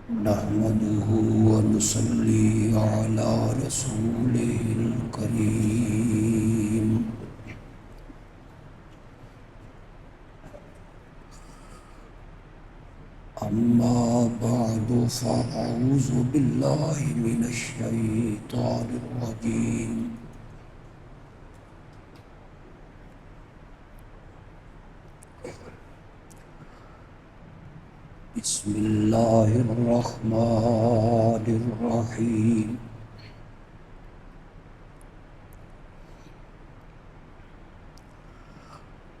نحمده ونصلي على رسوله الكريم أما بعد فأعوذ بالله من الشيطان الرجيم بسم الله الرحمن الرحيم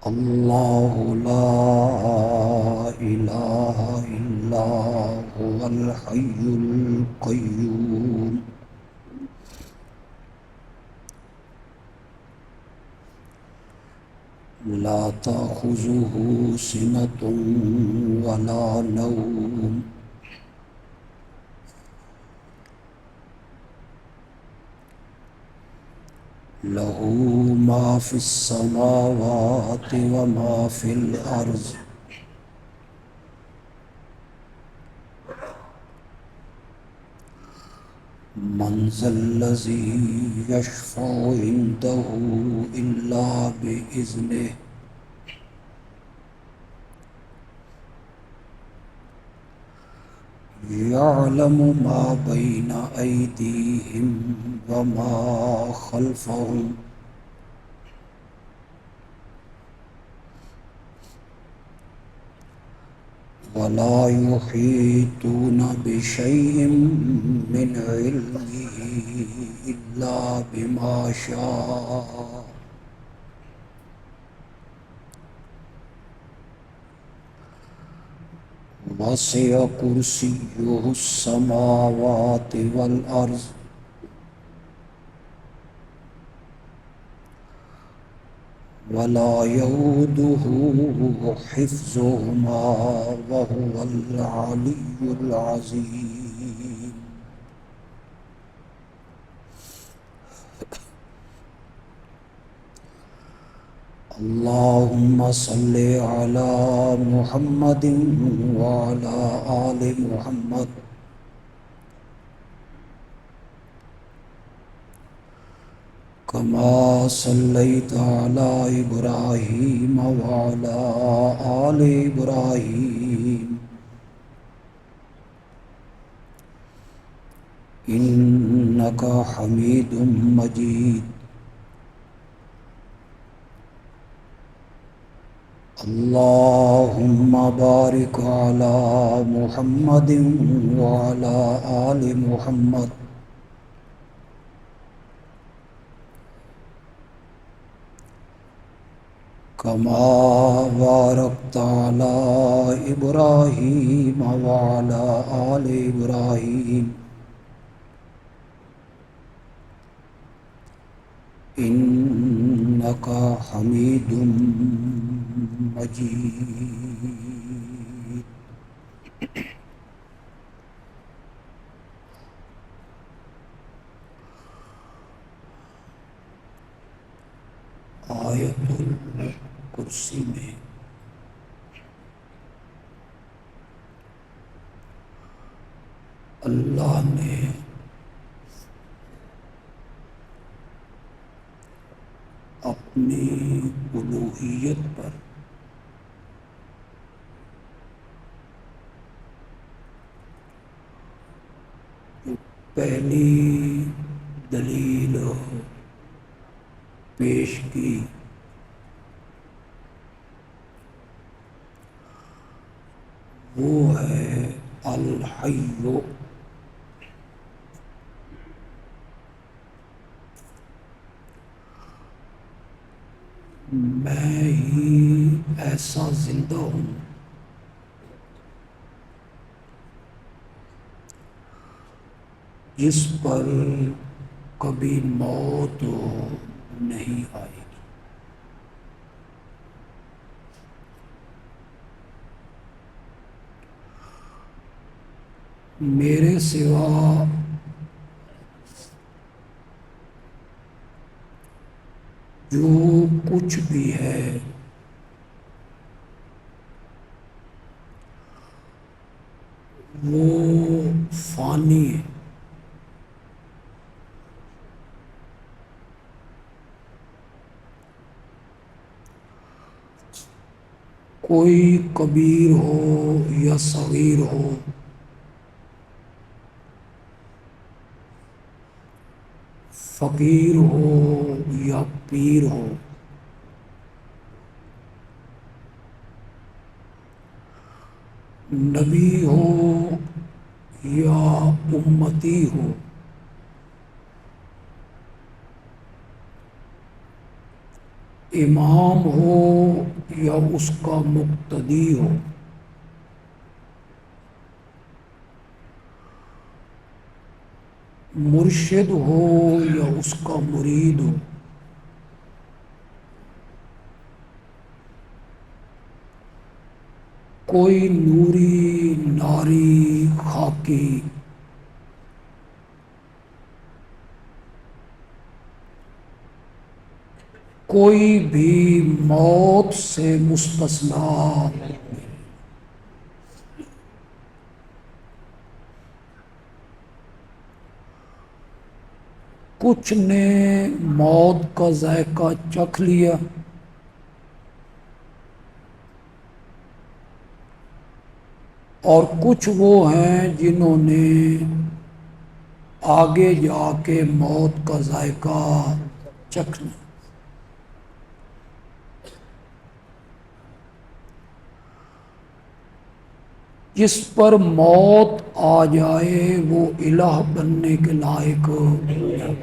الله لا إله إلا هو الحي القيوم لا تأخذه سنة ولا نوم له ما في السماوات وما في الأرض من ذا الذي يشفع عنده إلا بإذنه يعلم ما بين أيديهم وما خلفهم ولا يحيطون بشيء من علمه إلا بما شاء وسع كرسيه السماوات والأرض ولا يؤوده حفظهما وهو العلي العظيم اللهم صل على محمد وعلى آل محمد كما صليت على إبراهيم وعلى آل إبراهيم إنك حميد مجيد اللهم بارك على محمد وعلى آل محمد كما باركت على إبراهيم وعلى آل إبراهيم إنك حميد مجيد آیت الکرسی میں اللہ نے اپنی الوہیت پر پہلی دلیل پیش کی وہ ہے الحی، میں ہی ایسا زندہ ہوں جس پر کبھی موت نہیں آئے گی۔ میرے سوا جو کچھ بھی ہے وہ فانی ہے، کوئی کبیر ہو یا صغیر ہو، فقیر ہو یا پیر ہو، نبی ہو یا امتی ہو، امام ہو یا اس کا مقتدی ہو، مرشد ہو یا اس کا مرید ہو، کوئی نوری ناری خاکی، کوئی بھی موت سے مستثنا، کچھ نے موت کا ذائقہ چکھ لیا اور کچھ وہ ہیں جنہوں نے آگے جا کے موت کا ذائقہ چکھنا۔ جس پر موت آ جائے وہ الہ بننے کے لائق نہیں۔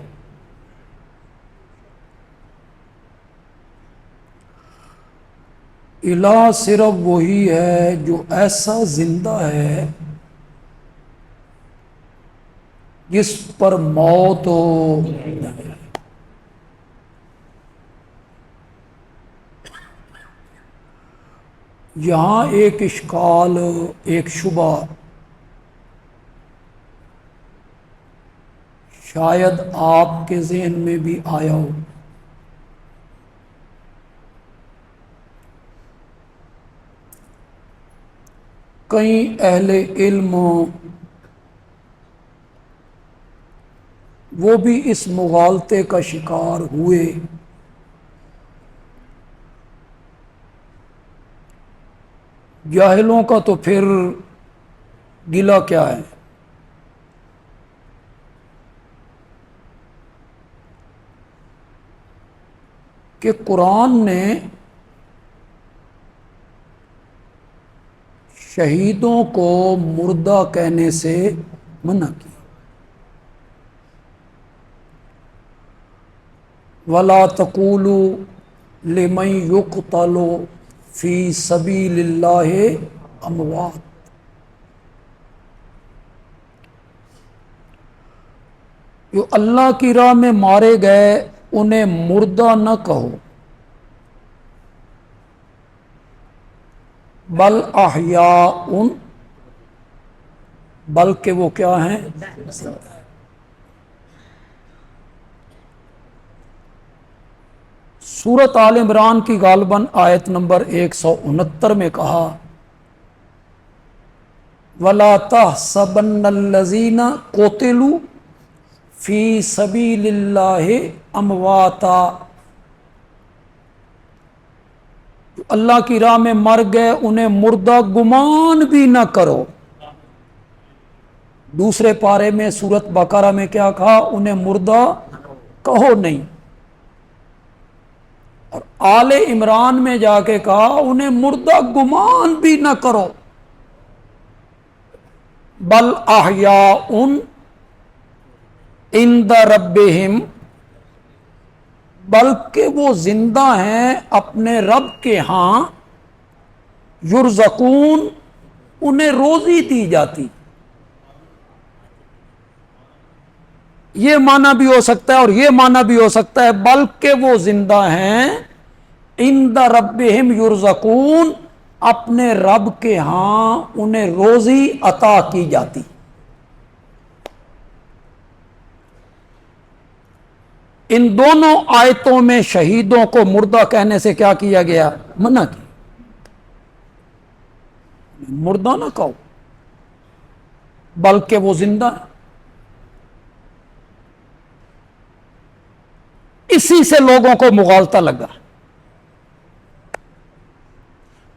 الہ صرف وہی ہے جو ایسا زندہ ہے جس پر موت ہو۔ یہاں ایک اشکال، ایک شبہ شاید آپ کے ذہن میں بھی آیا ہو۔ کئی اہل علم وہ بھی اس مغالطے کا شکار ہوئے، جاہلوں کا تو پھر گلہ کیا ہے۔ کہ قرآن نے شہیدوں کو مردہ کہنے سے منع کی۔ وَلَا تَقُولُوا لِمَن يُقْتَلُ فِي سَبِيلِ اللَّهِ أَمْوَاتٌ، جو اللہ کی راہ میں مارے گئے انہیں مردہ نہ کہو، بل احیاء، بلکہ وہ کیا ہیں؟ سورۃ آل عمران کی غالباً آیت نمبر 169 میں کہا وَلَا تَحْسَبَنَّ الَّذِينَ قُتِلُوا فِي سَبِيلِ اللَّهِ أَمْوَاتًا، جو اللہ کی راہ میں مر گئے انہیں مردہ گمان بھی نہ کرو۔ دوسرے پارے میں سورۃ بقرہ میں کیا کہا؟ انہیں مردہ کہو نہیں۔ اور آل عمران میں جا کے کہا انہیں مردہ گمان بھی نہ کرو، بل احیاء عند ربہم، بلکہ وہ زندہ ہیں اپنے رب کے ہاں، یرزقون، انہیں روزی دی جاتی۔ یہ معنی بھی ہو سکتا ہے اور یہ معنی بھی ہو سکتا ہے بلکہ وہ زندہ ہیں عند ربہم یرزقون، اپنے رب کے ہاں انہیں روزی عطا کی جاتی۔ ان دونوں آیتوں میں شہیدوں کو مردہ کہنے سے کیا کیا گیا؟ منع کیا، مردہ نہ کہو۔ بلکہ وہ زندہ ہے. اسی سے لوگوں کو مغالطہ لگا،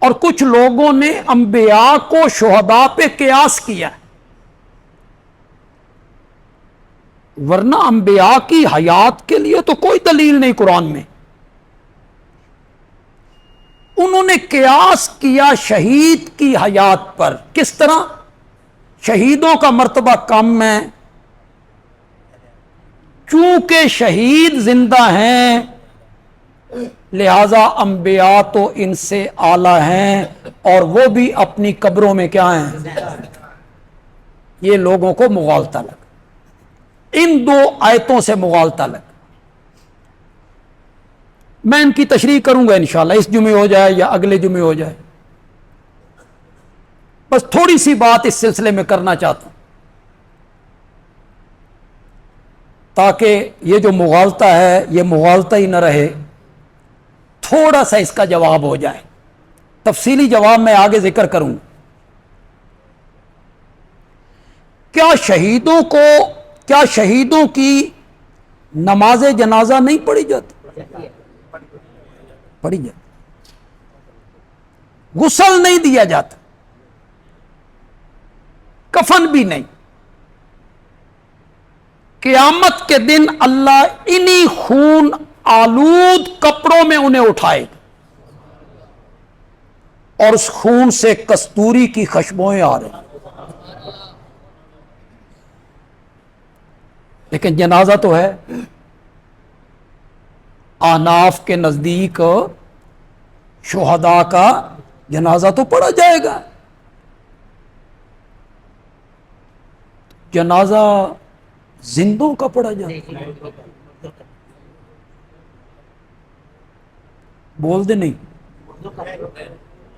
اور کچھ لوگوں نے انبیاء کو شہداء پہ قیاس کیا، ورنہ انبیاء کی حیات کے لیے تو کوئی دلیل نہیں قرآن میں. انہوں نے قیاس کیا شہید کی حیات پر. کس طرح؟ شہیدوں کا مرتبہ کم ہے، چونکہ شہید زندہ ہیں لہذا انبیاء تو ان سے اعلیٰ ہیں، اور وہ بھی اپنی قبروں میں کیا ہیں. یہ لوگوں کو مغالطہ لگا، ان دو آیتوں سے مغالطہ لگا. میں ان کی تشریح کروں گا انشاءاللہ، اس جمعے ہو جائے یا اگلے جمعے ہو جائے. بس تھوڑی سی بات اس سلسلے میں کرنا چاہتا ہوں تاکہ یہ جو مغالطہ ہے یہ مغالطہ ہی نہ رہے، تھوڑا سا اس کا جواب ہو جائے. تفصیلی جواب میں آگے ذکر کروں. کیا شہیدوں کی نماز جنازہ نہیں پڑھی جاتی؟ پڑھی جاتی. غسل نہیں دیا جاتا، کفن بھی نہیں. قیامت کے دن اللہ انہی خون آلود کپڑوں میں انہیں اٹھائے گا، اور اس خون سے کستوری کی خوشبوئیں آ رہی. لیکن جنازہ تو ہے. احناف کے نزدیک شہداء کا جنازہ تو پڑھا جائے گا. جنازہ زندوں کا پڑھا جائے گا. بول دے نہیں.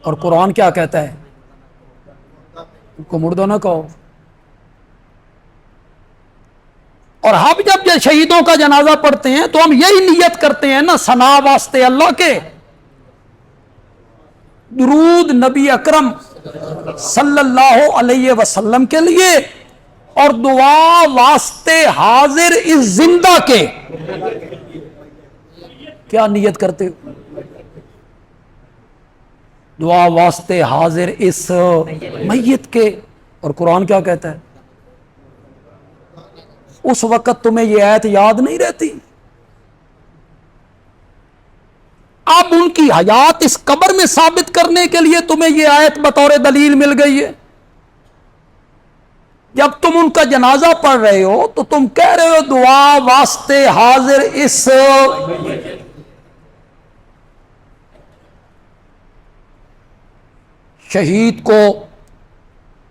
اور قرآن کیا کہتا ہے؟ ان کو مردہ نہ کہو. اور ہم جب شہیدوں کا جنازہ پڑھتے ہیں تو ہم یہی نیت کرتے ہیں نا، ثنا واسطے اللہ کے، درود نبی اکرم صلی اللہ علیہ وسلم کے لیے، اور دعا واسطے حاضر اس زندہ کے. کیا نیت کرتے ہو؟ دعا واسطے حاضر اس میت کے. اور قرآن کیا کہتا ہے؟ اس وقت تمہیں یہ آیت یاد نہیں رہتی؟ اب ان کی حیات اس قبر میں ثابت کرنے کے لیے تمہیں یہ آیت بطور دلیل مل گئی ہے. جب تم ان کا جنازہ پڑھ رہے ہو تو تم کہہ رہے ہو دعا واسطے حاضر اس. شہید کو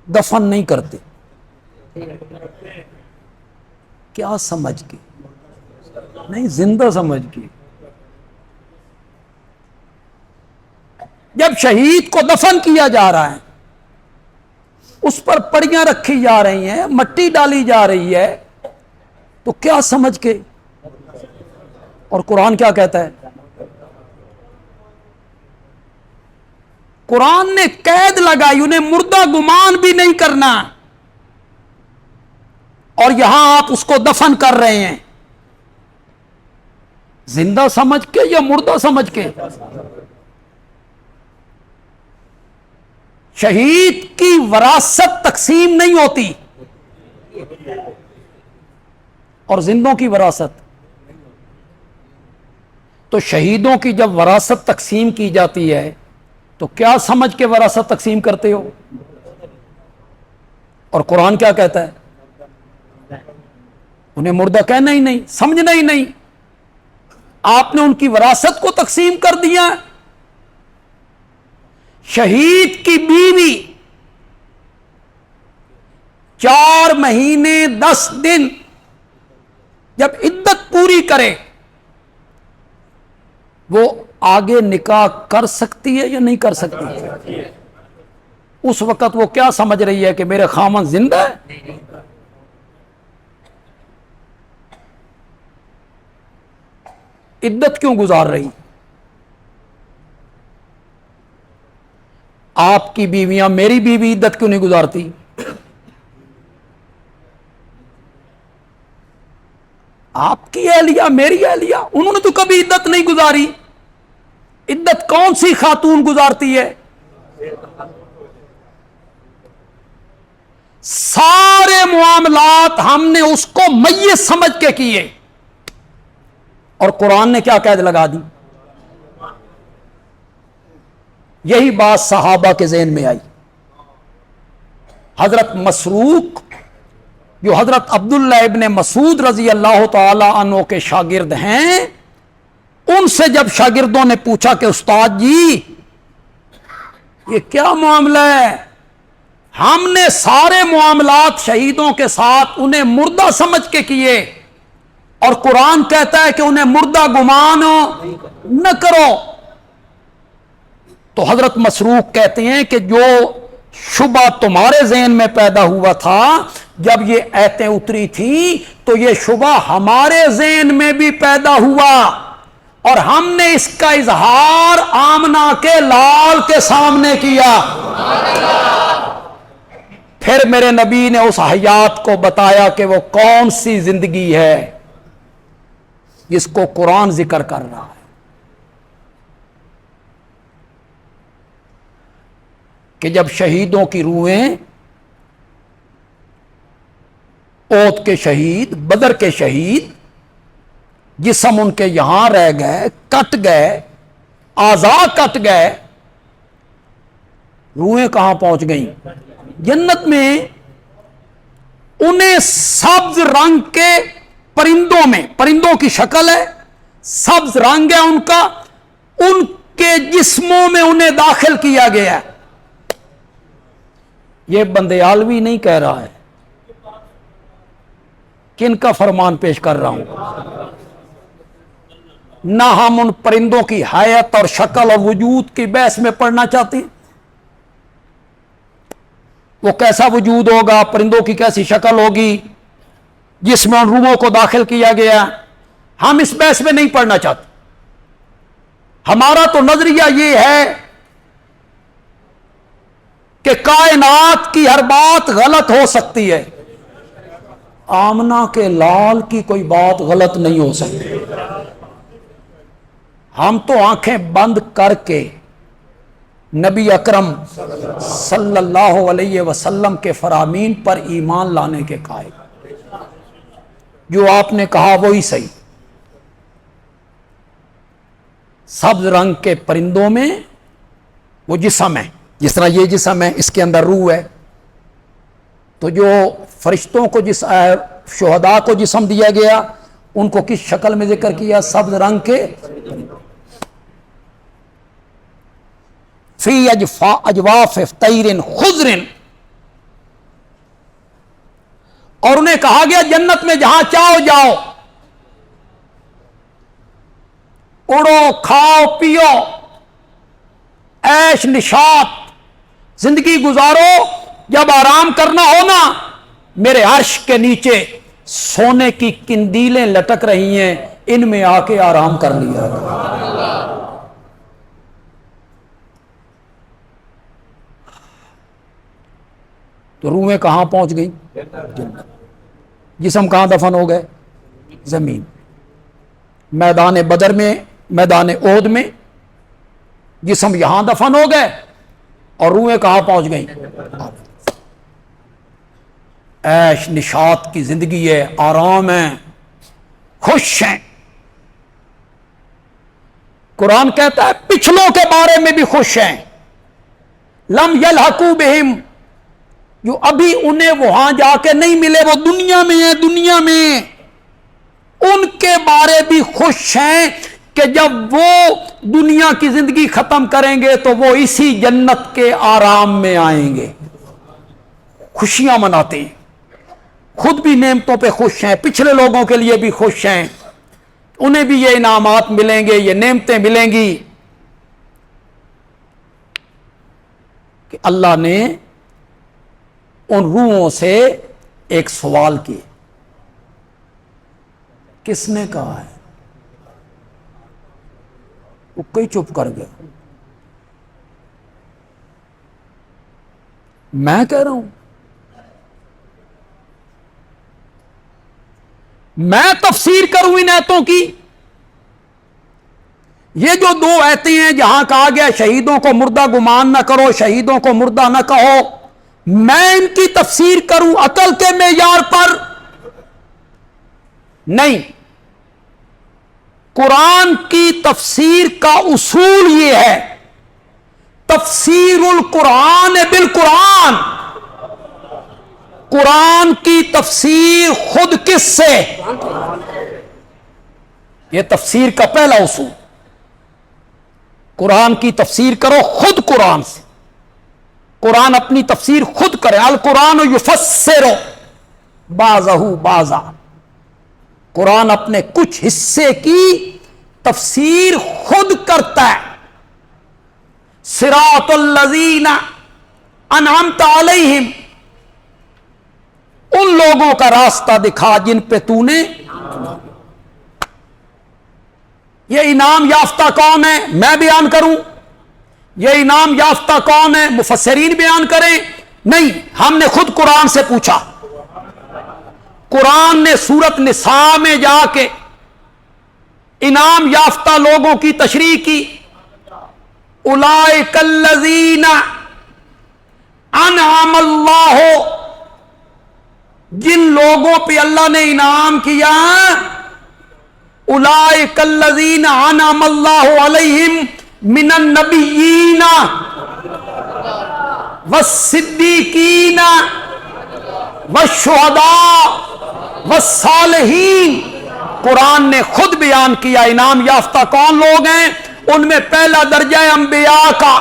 دفن نہیں کرتے. کیا سمجھ کے؟ نہیں، زندہ سمجھ کے. جب شہید کو دفن کیا جا رہا ہے، اس پر پڑیاں رکھی جا رہی ہیں، مٹی ڈالی جا رہی ہے، تو کیا سمجھ کے؟ اور قرآن کیا کہتا ہے؟ قرآن نے قید لگائی، انہیں مردہ گمان بھی نہیں کرنا، اور یہاں آپ اس کو دفن کر رہے ہیں زندہ سمجھ کے یا مردہ سمجھ کے؟ شہید کی وراثت تقسیم نہیں ہوتی، اور زندوں کی وراثت. تو شہیدوں کی جب وراثت تقسیم کی جاتی ہے تو کیا سمجھ کے وراثت تقسیم کرتے ہو؟ اور قرآن کیا کہتا ہے؟ انہیں مردہ کہنا ہی نہیں، سمجھنا ہی نہیں. آپ نے ان کی وراثت کو تقسیم کر دیا. شہید کی بیوی 4 مہینے 10 دن جب عدت پوری کرے، وہ آگے نکاح کر سکتی ہے یا نہیں کر سکتی؟ اس وقت وہ کیا سمجھ رہی ہے کہ میرے خامن زندہ ہے؟ عدت کیوں گزار رہی؟ آپ کی بیویاں، میری بیوی عدت کیوں نہیں گزارتی؟ آپ کی اہلیہ میری اہلیہ، انہوں نے تو کبھی عدت نہیں گزاری. عدت کون سی خاتون گزارتی ہے؟ سارے معاملات ہم نے اس کو میت سمجھ کے کیے، اور قرآن نے کیا قید لگا دی؟ یہی بات صحابہ کے ذہن میں آئی. حضرت مسروق جو حضرت عبداللہ ابن مسعود رضی اللہ تعالی عنہ کے شاگرد ہیں، ان سے جب شاگردوں نے پوچھا کہ استاد جی یہ کیا معاملہ ہے، ہم نے سارے معاملات شہیدوں کے ساتھ انہیں مردہ سمجھ کے کیے، اور قرآن کہتا ہے کہ انہیں مردہ گمان نہ کرو. تو حضرت مسروق کہتے ہیں کہ جو شبہ تمہارے ذہن میں پیدا ہوا تھا جب یہ آیتیں اتری تھی، تو یہ شبہ ہمارے ذہن میں بھی پیدا ہوا، اور ہم نے اس کا اظہار آمنہ کے لال کے سامنے کیا. پھر میرے نبی نے اس حیات کو بتایا کہ وہ کون سی زندگی ہے جس کو قرآن ذکر کر رہا ہے، کہ جب شہیدوں کی روحیں، احد کے شہید، بدر کے شہید، جسم ان کے یہاں رہ گئے، کٹ گئے، اعضاء کٹ گئے، روحیں کہاں پہنچ گئیں؟ جنت میں. انہیں سبز رنگ کے پرندوں میں، پرندوں کی شکل ہے، سبز رنگ ہے ان کا، ان کے جسموں میں انہیں داخل کیا گیا ہے. یہ بندیالوی نہیں کہہ رہا ہے، کن کا فرمان پیش کر رہا ہوں؟ نہ ہم ان پرندوں کی حیت اور شکل اور وجود کی بحث میں پڑھنا چاہتے ہیں. وہ کیسا وجود ہوگا، پرندوں کی کیسی شکل ہوگی جس میں ان روحوں کو داخل کیا گیا، ہم اس بحث میں نہیں پڑھنا چاہتے. ہمارا تو نظریہ یہ ہے کہ کائنات کی ہر بات غلط ہو سکتی ہے، آمنہ کے لال کی کوئی بات غلط نہیں ہو سکتی. ہم تو آنکھیں بند کر کے نبی اکرم صلی اللہ علیہ وسلم کے فرامین پر ایمان لانے کے قائل، جو آپ نے کہا وہی صحیح. سبز رنگ کے پرندوں میں وہ جسم ہے، جس طرح یہ جسم ہے اس کے اندر روح ہے. تو جو فرشتوں کو شہداء کو جسم دیا گیا، ان کو کس شکل میں ذکر کیا؟ سبز رنگ کے. فی اجواف طیر خضر، اور انہیں کہا گیا جنت میں جہاں چاہو جاؤ، اڑو، کھاؤ، پیو، عیش نشاط زندگی گزارو. جب آرام کرنا ہو نا، میرے عرش کے نیچے سونے کی قندیلیں لٹک رہی ہیں، ان میں آ کے آرام کر لیا. تو روحیں کہاں پہنچ گئی؟ جنت. جسم کہاں دفن ہو گئے؟ زمین. میدان بدر میں، میدان احد میں جسم یہاں دفن ہو گئے، اور روحیں کہاں پہنچ گئیں؟ عیش نشاط کی زندگی ہے، آرام ہے، خوش ہیں. قرآن کہتا ہے پچھلوں کے بارے میں بھی خوش ہیں. لم یلحقوا بہم، جو ابھی انہیں وہاں جا کے نہیں ملے، وہ دنیا میں ہیں، دنیا میں ان کے بارے بھی خوش ہیں کہ جب وہ دنیا کی زندگی ختم کریں گے تو وہ اسی جنت کے آرام میں آئیں گے. خوشیاں مناتے ہیں، خود بھی نعمتوں پہ خوش ہیں، پچھلے لوگوں کے لیے بھی خوش ہیں، انہیں بھی یہ انعامات ملیں گے، یہ نعمتیں ملیں گی. کہ اللہ نے ان روحوں سے ایک سوال کیے. کس نے کہا ہے؟ وہ کوئی چپ کر گیا. میں کہہ رہا ہوں، میں تفسیر کروں ان آیتوں کی؟ یہ جو دو آیتیں ہیں جہاں کہا گیا شہیدوں کو مردہ گمان نہ کرو، شہیدوں کو مردہ نہ کہو، میں ان کی تفسیر کروں عقل کے معیار پر؟ نہیں، قرآن کی تفسیر کا اصول یہ ہے، تفسیر القرآن بالقرآن، قرآن کی تفسیر خود کس سے؟ یہ تفسیر کا پہلا اصول، قرآن کی تفسیر کرو خود قرآن سے، قرآن اپنی تفسیر خود کرے، القرآن یفسر بعضہ بعضا، قرآن اپنے کچھ حصے کی تفسیر خود کرتا ہے۔ صراط الذین انعمت علیہم، ان لوگوں کا راستہ دکھا جن پہ تو نے، یہ انعام یافتہ کون ہے؟ میں بیان کروں؟ یہ انعام یافتہ کون ہے؟ مفسرین بیان کریں؟ نہیں، ہم نے خود قرآن سے پوچھا۔ قرآن نے سورت نساء میں جا کے انعام یافتہ لوگوں کی تشریح کی، اولئک الذین انعم اللہ، جن لوگوں پہ اللہ نے انعام کیا، اولئک الذین انعم اللہ علیہم من النبیین والصدیقین والشہداء والصالحین۔ قرآن نے خود بیان کیا انعام یافتہ کون لوگ ہیں، ان میں پہلا درجہ انبیاء کا،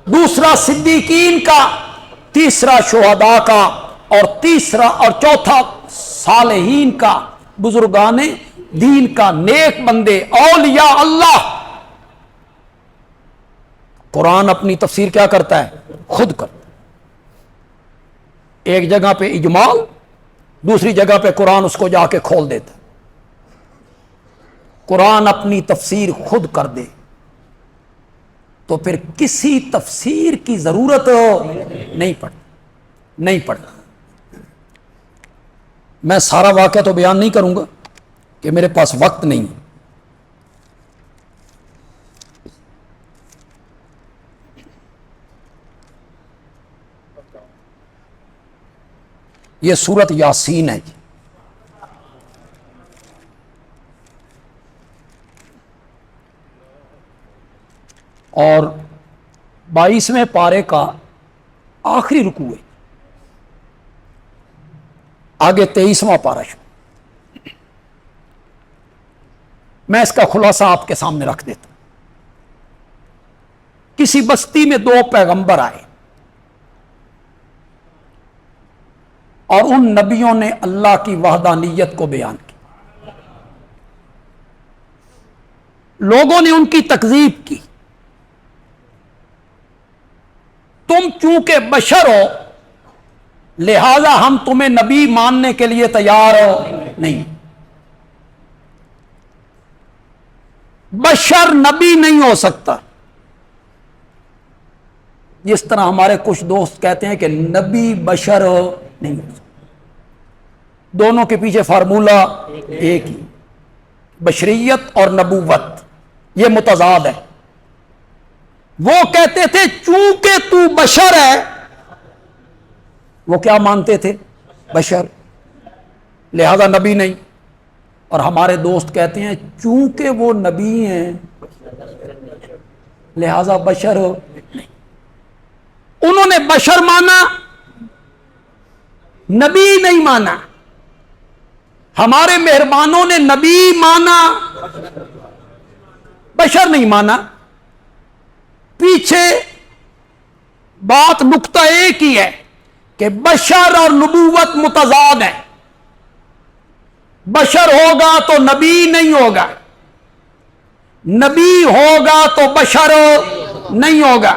دوسرا صدیقین کا، تیسرا شہداء کا، اور تیسرا اور چوتھا صالحین کا، بزرگان دین کا، نیک بندے، اولیاء اللہ۔ قرآن اپنی تفسیر کیا کرتا ہے؟ خود کرتا ہے۔ ایک جگہ پہ اجمال، دوسری جگہ پہ قرآن اس کو جا کے کھول دیتا ہے۔ قرآن اپنی تفسیر خود کر دے تو پھر کسی تفسیر کی ضرورت نہیں پڑتی۔ میں سارا واقعہ تو بیان نہیں کروں گا کہ میرے پاس وقت نہیں ہے۔ یہ سورت یاسین ہے جی، اور 22ویں پارے کا آخری رکوع ہے، آگے 23واں پارہ شروع۔ میں اس کا خلاصہ آپ کے سامنے رکھ دیتا ہوں۔ کسی بستی میں 2 پیغمبر آئے، اور ان نبیوں نے اللہ کی وحدانیت کو بیان کی۔ لوگوں نے ان کی تکذیب کی۔ تم چونکہ بشر ہو لہذا ہم تمہیں نبی ماننے کے لیے تیار نہیں۔ بشر نبی نہیں ہو سکتا، جس طرح ہمارے کچھ دوست کہتے ہیں کہ نبی بشر نہیں ہو سکتا۔ دونوں کے پیچھے فارمولہ ایک ہی، بشریت اور نبوت، یہ متضاد ہے۔ وہ کہتے تھے چونکہ تو بشر ہے، وہ کیا مانتے تھے؟ بشر، لہذا نبی نہیں۔ اور ہمارے دوست کہتے ہیں چونکہ وہ نبی ہیں لہذا بشر نہیں۔ انہوں نے بشر مانا، نبی نہیں مانا۔ ہمارے مہربانوں نے نبی مانا، بشر نہیں مانا۔ پیچھے بات نقطہ ایک ہی ہے کہ بشر اور نبوت متضاد ہیں۔ بشر ہوگا تو نبی نہیں ہوگا، نبی ہوگا تو بشر نہیں ہوگا۔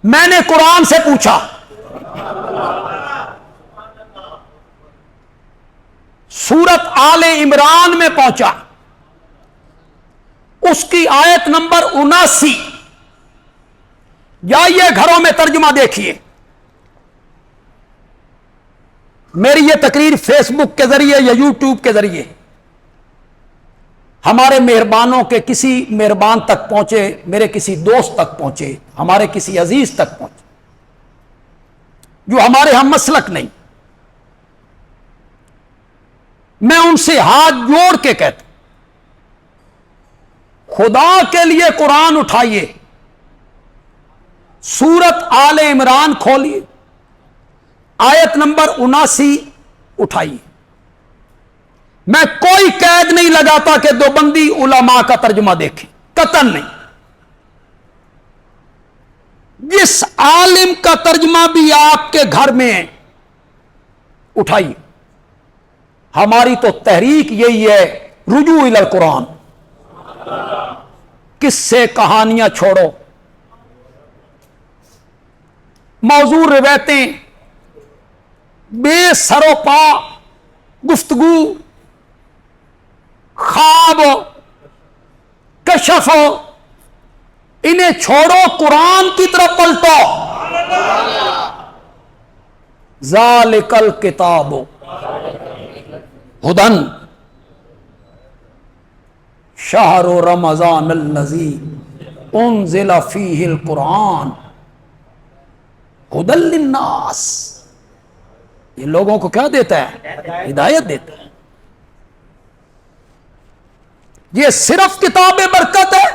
میں نے قرآن سے پوچھا، سورت آل عمران میں پہنچا، اس کی آیت نمبر 79، جائیے گھروں میں ترجمہ دیکھیے۔ میری یہ تقریر فیس بک کے ذریعے یا یوٹیوب کے ذریعے ہمارے مہربانوں کے کسی مہربان تک پہنچے، میرے کسی دوست تک پہنچے، ہمارے کسی عزیز تک پہنچے جو ہمارے ہم مسلک نہیں، میں ان سے ہاتھ جوڑ کے کہتا ہوں خدا کے لیے قرآن اٹھائیے، سورت آل عمران کھولیے، آیت نمبر 79 اٹھائیے۔ میں کوئی قید نہیں لگاتا کہ دیوبندی علماء کا ترجمہ دیکھیں، قطعاً نہیں۔ جس عالم کا ترجمہ بھی آپ کے گھر میں ہے اٹھائیے۔ ہماری تو تحریک یہی ہے، رجوع الی القرآن، کس سے کہانیاں چھوڑو، موضوع روایتیں، بے سر و پا گفتگو، خواب، کشف، انہیں چھوڑو، قرآن کی طرف پلٹو۔ ذالک الکتاب ہدن شہر رمضان الذی انزل فیہ القرآن ہدی للناس، یہ لوگوں کو کیا دیتا ہے؟ ہدایت دیتا ہے۔ یہ صرف کتاب برکت ہے؟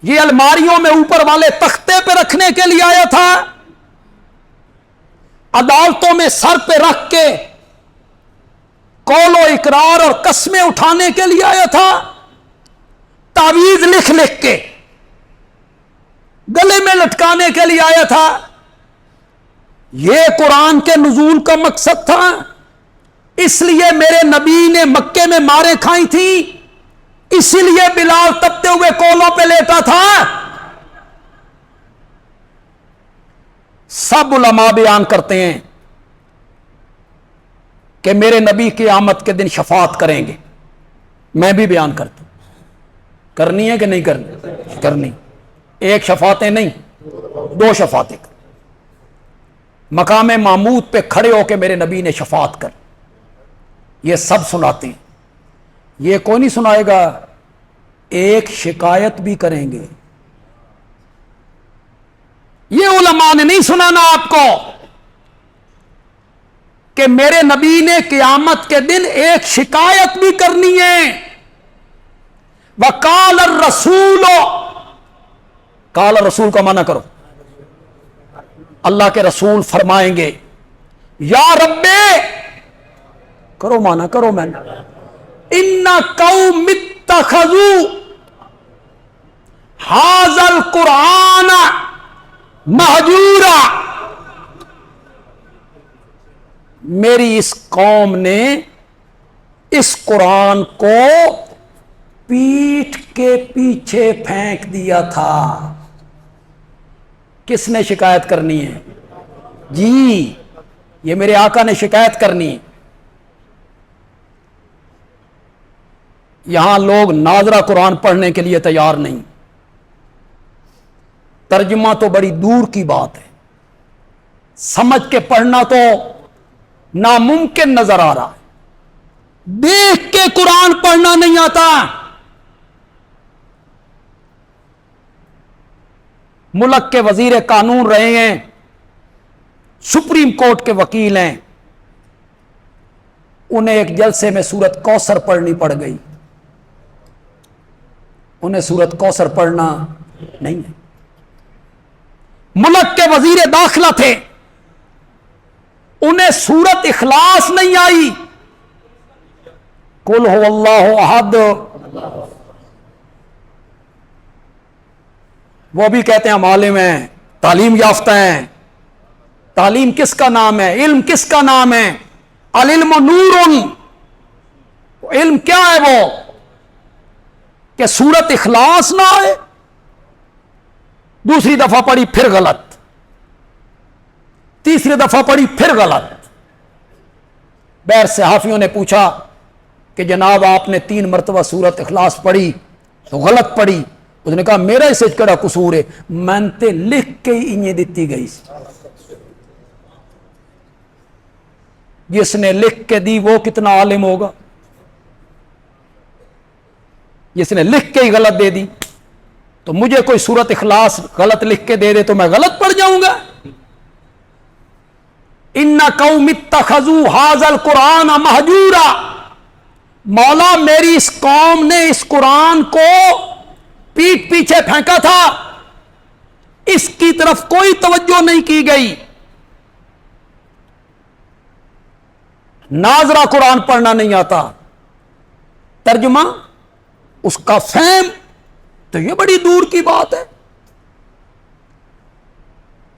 یہ الماریوں میں اوپر والے تختے پہ رکھنے کے لیے آیا تھا؟ عدالتوں میں سر پہ رکھ کے قول و اقرار اور قسمیں اٹھانے کے لیے آیا تھا؟ تعویذ لکھ لکھ کے گلے میں لٹکانے کے لیے آیا تھا؟ یہ قرآن کے نزول کا مقصد تھا؟ اس لیے میرے نبی نے مکے میں ماریں کھائی تھیں، اسی لیے بلال تپتے ہوئے کولوں پہ لیٹا تھا؟ سب علماء بیان کرتے ہیں کہ میرے نبی قیامت کے دن شفاعت کریں گے، میں بھی بیان کرتا ہوں۔ کرنی ہے کہ نہیں کرنی؟ کرنی۔ ایک شفاعتیں نہیں، 2 شفاعتیں کر، مقام محمود پہ کھڑے ہو کے میرے نبی نے شفاعت کر، یہ سب سناتے ہیں۔ یہ کوئی نہیں سنائے گا، ایک شکایت بھی کریں گے۔ یہ علماء نے نہیں سنانا آپ کو کہ میرے نبی نے قیامت کے دن ایک شکایت بھی کرنی ہے۔ وقال الرسول، قال الرسول کا معنی کرو، اللہ کے رسول فرمائیں گے، یا رب، کرو معنی کرو، میں ان قوم اتخذوا ھذا القرآن مہجورا، میری اس قوم نے اس قرآن کو پیٹھ کے پیچھے پھینک دیا تھا۔ کس نے شکایت کرنی ہے؟ جی، یہ میرے آقا نے شکایت کرنی ہے۔ یہاں لوگ ناظرہ قرآن پڑھنے کے لیے تیار نہیں، ترجمہ تو بڑی دور کی بات ہے، سمجھ کے پڑھنا تو ناممکن نظر آ رہا ہے، دیکھ کے قرآن پڑھنا نہیں آتا۔ ملک کے وزیر قانون رہے ہیں، سپریم کورٹ کے وکیل ہیں، انہیں ایک جلسے میں سورت کوثر پڑھنی پڑ گئی، انہیں سورت کوثر پڑھنا نہیں ہے۔ ملک کے وزیر داخلہ تھے، انہیں سورت اخلاص نہیں آئی، قل هو اللہ احد، وہ بھی کہتے ہیں ہم عالم ہیں، تعلیم یافتہ ہیں۔ تعلیم کس کا نام ہے؟ علم کس کا نام ہے؟ العلم نور، علم کیا ہے وہ کہ سورت اخلاص نہ آئے؟ دوسری دفعہ پڑھی پھر غلط، تیسری دفعہ پڑھی پھر غلط۔ بہر صحافیوں نے پوچھا کہ جناب آپ نے 3 مرتبہ سورت اخلاص پڑھی تو غلط پڑھی، اس نے کہا میرا اسے کڑا قصور ہے، منتے لکھ کے ہی انہیں دیتی گئی۔ جس نے لکھ کے دی وہ کتنا عالم ہوگا؟ جس نے لکھ کے ہی غلط دے دی، تو مجھے کوئی سورت اخلاص غلط لکھ کے دے دے تو میں غلط پڑھ جاؤں گا؟ ان قوم اتخذوا ھذا القرآن مہجورا، مولا میری اس قوم نے اس قرآن کو پیٹھ پیچھے پھینکا تھا، اس کی طرف کوئی توجہ نہیں کی گئی. ناظرہ قرآن پڑھنا نہیں آتا، ترجمہ اس کا فہم تو یہ بڑی دور کی بات ہے.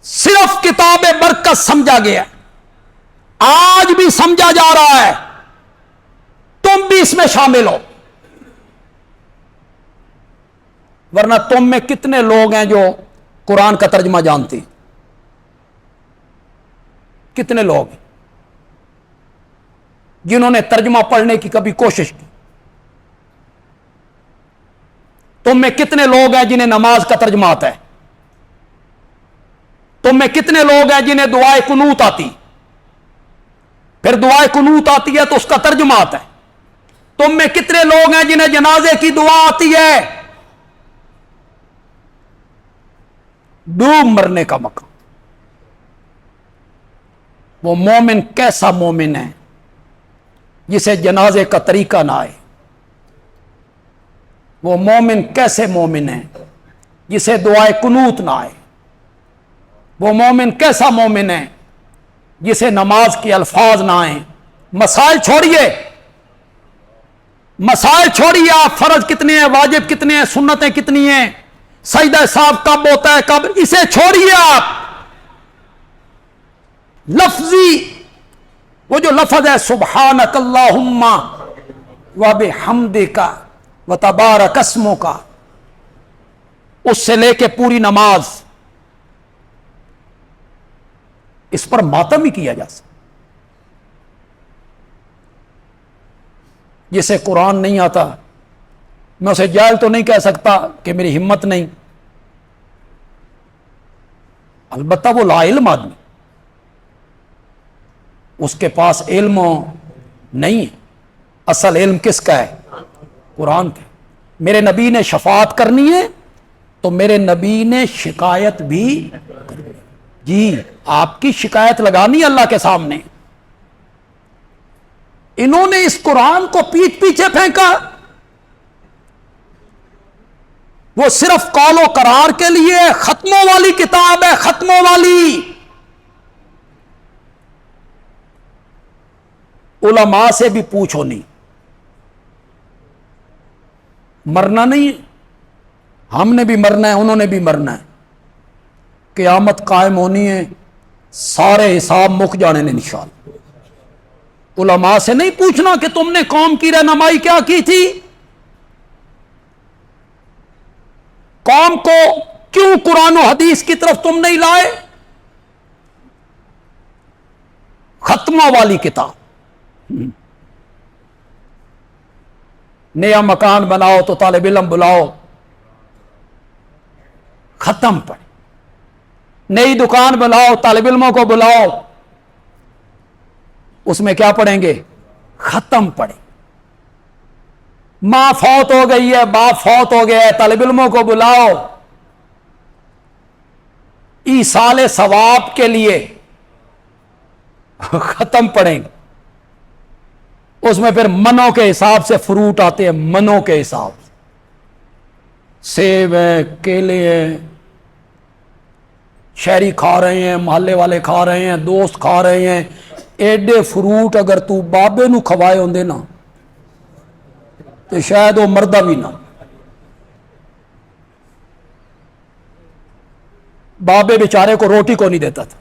صرف کتاب برکت سمجھا گیا، آج بھی سمجھا جا رہا ہے، تم بھی اس میں شامل ہو. ورنہ تم میں کتنے لوگ ہیں جو قرآن کا ترجمہ جانتے؟ کتنے لوگ ہیں جنہوں نے ترجمہ پڑھنے کی کبھی کوشش کی؟ تم میں کتنے لوگ ہیں جنہیں نماز کا ترجمہ آتا ہے؟ تم میں کتنے لوگ ہیں جنہیں دعائے قنوت آتی؟ پھر دعائے قنوت آتی ہے تو اس کا ترجمہ آتا ہے. تم میں کتنے لوگ ہیں جنہیں جنازے کی دعا آتی ہے؟ ڈوب مرنے کا مقام. وہ مومن کیسا مومن ہے جسے جنازے کا طریقہ نہ آئے؟ وہ مومن کیسے مومن ہے جسے دعائے قنوت نہ آئے؟ وہ مومن کیسا مومن ہے جسے نماز کے الفاظ نہ آئیں؟ مسائل چھوڑیے، مسائل چھوڑیے، آپ فرض کتنے ہیں، واجب کتنے ہیں، سنتیں کتنی ہیں، سجدہ صاحب کب ہوتا ہے کب، اسے چھوڑیے. آپ لفظی وہ جو لفظ ہے سبحانک اللہم وبحمدک وتبارک اسمک، اس سے لے کے پوری نماز اس پر ماتم ہی کیا جا سکتا. جسے قرآن نہیں آتا میں اسے جاہل تو نہیں کہہ سکتا کہ میری ہمت نہیں، البتہ وہ لا علم آدمی، اس کے پاس علم نہیں ہے. اصل علم کس کا ہے؟ قرآن کا. میرے نبی نے شفاعت کرنی ہے تو میرے نبی نے شکایت بھی کرنی ہے. جی آپ کی شکایت لگانی ہے اللہ کے سامنے. انہوں نے اس قرآن کو پیٹھ پیچھے پھینکا. وہ صرف قول و قرار کے لیے ختموں والی کتاب ہے، ختموں والی. علماء سے بھی پوچھو نہیں، مرنا نہیں ہے. ہم نے بھی مرنا ہے، انہوں نے بھی مرنا ہے. قیامت قائم ہونی ہے، سارے حساب مک جانے نے انشاءاللہ. علماء سے نہیں پوچھنا کہ تم نے قوم کی رہنمائی کیا کی تھی، قوم کو کیوں قرآن و حدیث کی طرف تم نہیں لائے. ختمہ والی کتاب. نیا مکان بناؤ تو طالب علم بلاؤ، ختم پڑھے. نئی دکان بناؤ، طالب علموں کو بلاؤ، اس میں کیا پڑھیں گے؟ ختم پڑھیں. ماں فوت ہو گئی ہے، باپ فوت ہو گیا ہے، طالب علموں کو بلاؤ، ایصال ثواب کے لیے ختم پڑھیں گے. اس میں پھر منوں کے حساب سے فروٹ آتے ہیں، منوں کے حساب سے. سیب ہیں، کیلے ہیں، شہری کھا رہے ہیں، محلے والے کھا رہے ہیں، دوست کھا رہے ہیں. ایڈے فروٹ اگر تو بابے نو کھوائے ہوندے نا تو شاید وہ مردہ بھی نہ. بابے بیچارے کو روٹی کو نہیں دیتا تھا،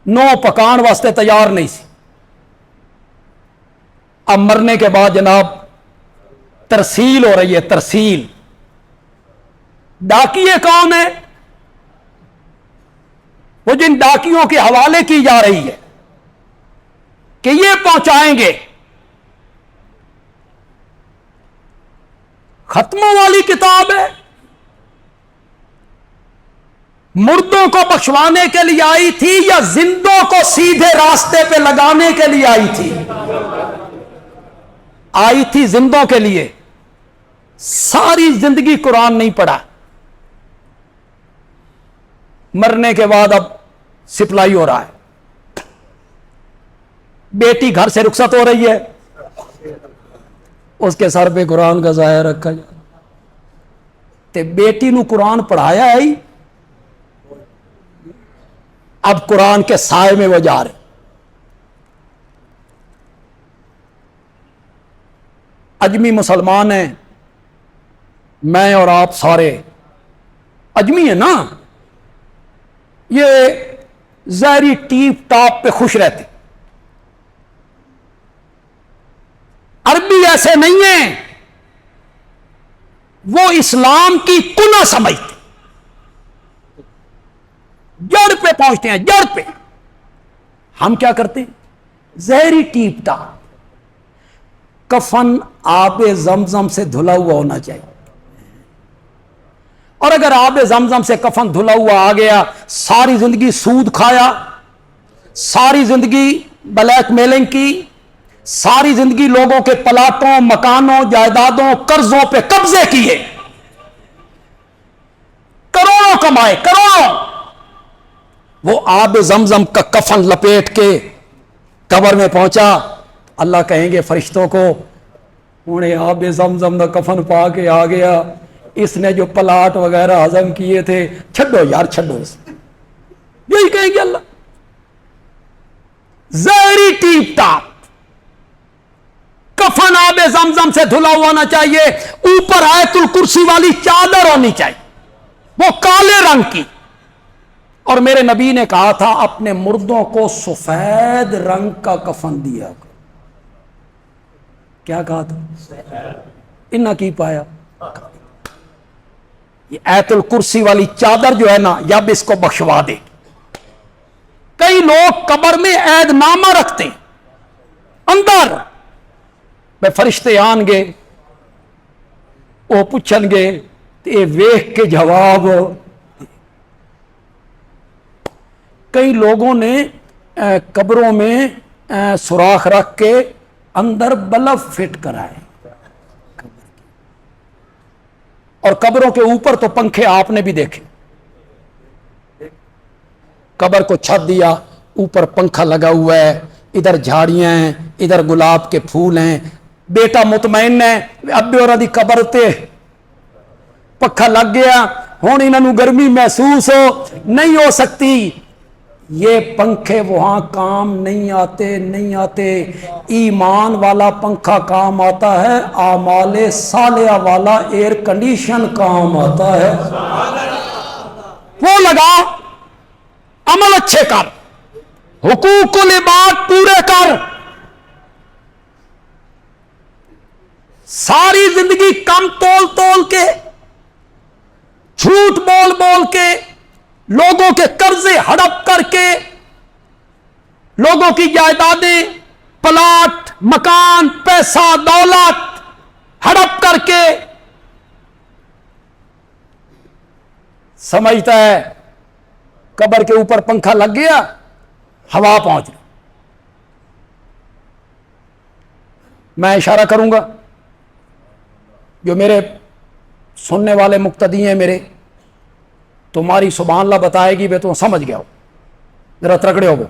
نو پکان واسطے تیار نہیں سی. اب مرنے کے بعد جناب ترسیل ہو رہی ہے، ترسیل. ڈاکیے کون ہے؟ وہ جن ڈاکیوں کے حوالے کی جا رہی ہے کہ یہ پہنچائیں گے. ختموں والی کتاب ہے. مردوں کو بخشوانے کے لیے آئی تھی یا زندوں کو سیدھے راستے پہ لگانے کے لیے آئی تھی؟ آئی تھی زندوں کے لیے. ساری زندگی قرآن نہیں پڑھا, مرنے کے بعد اب سپلائی ہو رہا ہے. بیٹی گھر سے رخصت ہو رہی ہے, اس کے سر پہ قرآن کا سایہ رکھا جائے. تے بیٹی نو قرآن پڑھایا ہے ہی, اب قرآن کے سائے میں وہ جا رہے. اجمی مسلمان ہیں, میں اور آپ سارے اجمی ہیں نا, یہ ظاہری ٹیپ ٹاپ پہ خوش رہتے. عربی ایسے نہیں ہیں, وہ اسلام کی کنہ سمجھتے, جڑ پہ پہنچتے ہیں, جڑ پہ. ہم کیا کرتے ہیں؟ ظاہری ٹیپ ٹاپ. کفن آب زمزم سے دھلا ہوا ہونا چاہیے, اور اگر آب زمزم سے کفن دھلا ہوا آ گیا, ساری زندگی سود کھایا, ساری زندگی بلیک میلنگ کی, ساری زندگی لوگوں کے پلاٹوں, مکانوں, جائیدادوں, قرضوں پہ قبضے کیے, کروڑوں کمائے, کروڑوں. وہ آب زمزم کا کفن لپیٹ کے قبر میں پہنچا, اللہ کہیں گے فرشتوں کو, انہیں آب زمزم کا کفن پا کے آ گیا, اس نے جو پلاٹ وغیرہ ہضم کیے تھے چھڈو یار, چھڈو اسے. یہی کہیں گے اللہ. ظاہری ٹیپ ٹاپ. کفن آب زمزم سے دھلا ہوا ہونا چاہیے, اوپر آیت الکرسی والی چادر ہونی چاہیے, وہ کالے رنگ کی. اور میرے نبی نے کہا تھا اپنے مردوں کو سفید رنگ کا کفن دیا کرو. کیا کہا تھا؟ انہاں کی پایا. یہ آیت الکرسی والی چادر جو ہے نا, اب اس کو بخشوا دے. کئی لوگ قبر میں عہد نامہ رکھتے ہیں اندر, میں فرشتے آن گے, وہ پوچھن گے, تے ویخ کے جواب. کئی لوگوں نے قبروں میں سوراخ رکھ کے اندر بلب فٹ کرائے, اور قبروں کے اوپر تو پنکھے آپ نے بھی دیکھے. قبر کو چھت دیا, اوپر پنکھا لگا ہوا ہے, ادھر جھاڑیاں ہیں, ادھر گلاب کے پھول ہیں. بیٹا مطمئن ہے, ابے اور دی قبر تے پکھا لگ گیا, ہوں انہوں گرمی محسوس نہیں ہو سکتی. یہ پنکھے وہاں کام نہیں آتے, نہیں آتے. ایمان والا پنکھا کام آتا ہے, اعمال صالحہ والا ایئر کنڈیشن کام آتا ہے. وہ لگا, عمل اچھے کر, حقوق العباد پورے کر. ساری زندگی کم تول تول کے, جھوٹ بول بول کے, لوگوں کے قرضے ہڑپ کر کے, لوگوں کی جائیدادیں, پلاٹ, مکان, پیسہ, دولت ہڑپ کر کے, سمجھتا ہے قبر کے اوپر پنکھا لگ گیا, ہوا پہنچ گئی. میں اشارہ کروں گا, جو میرے سننے والے مقتدی ہیں میرے, تمہاری سبحان اللہ بتائے گی, بے تم سمجھ گیا ہو, ذرا ترکڑے ہو گئے,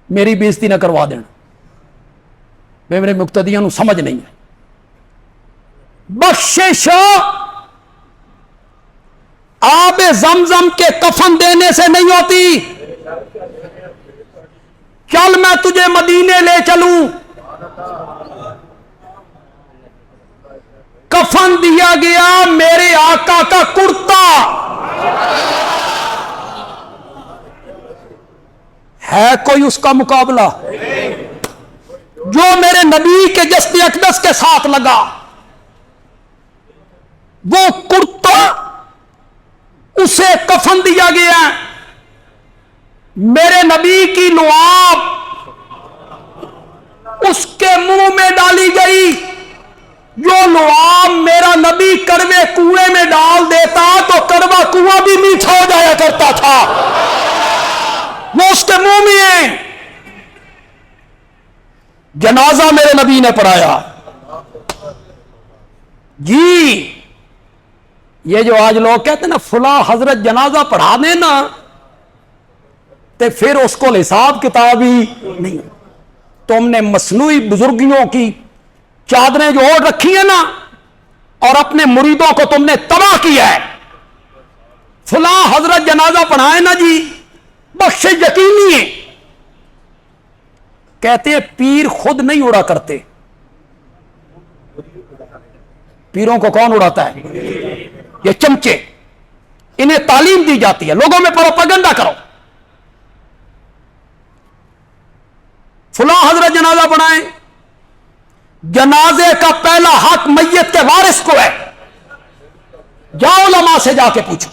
میری بےزتی نہ کروا دینا, بے میرے مقتدیاں نو سمجھ نہیں ہے. بخشش آب زمزم کے کفن دینے سے نہیں ہوتی. چل میں تجھے مدینے لے چلوں, کفن دیا گیا میرے آقا کا کرتا ہے, کوئی اس کا مقابلہ؟ جو میرے نبی کے جسد اقدس کے ساتھ لگا, وہ کرتا, اسے کفن دیا گیا. میرے نبی کی لعاب اس کے منہ میں ڈالی گئی, جو لعاب میرا نبی کڑوے کنویں میں ڈال دیتا تو کڑوا کنواں بھی میٹھا ہو جایا کرتا تھا، وہ اس کے منہ میں ہے۔ جنازہ میرے نبی نے پڑھایا جی۔ یہ جو آج لوگ کہتے ہیں نا فلاں حضرت جنازہ پڑھا دینا تو پھر اس کو حساب کتاب ہی نہیں، تم نے مصنوعی بزرگیوں کی چادریں جو اوڑھ رکھی ہیں نا اور اپنے مریدوں کو تم نے تباہ کیا ہے۔ فلاں حضرت جنازہ پڑھائے نا جی، بخش یقینی ہے۔ کہتے ہیں پیر خود نہیں اڑا کرتے، پیروں کو کون اڑاتا ہے؟ یہ چمچے، انہیں تعلیم دی جاتی ہے، لوگوں میں پروپیگنڈا کرو۔ فلاں حضرت جنازہ پڑھائیں، جنازے کا پہلا حق میت کے وارث کو ہے۔ جاؤ علماء سے جا کے پوچھو،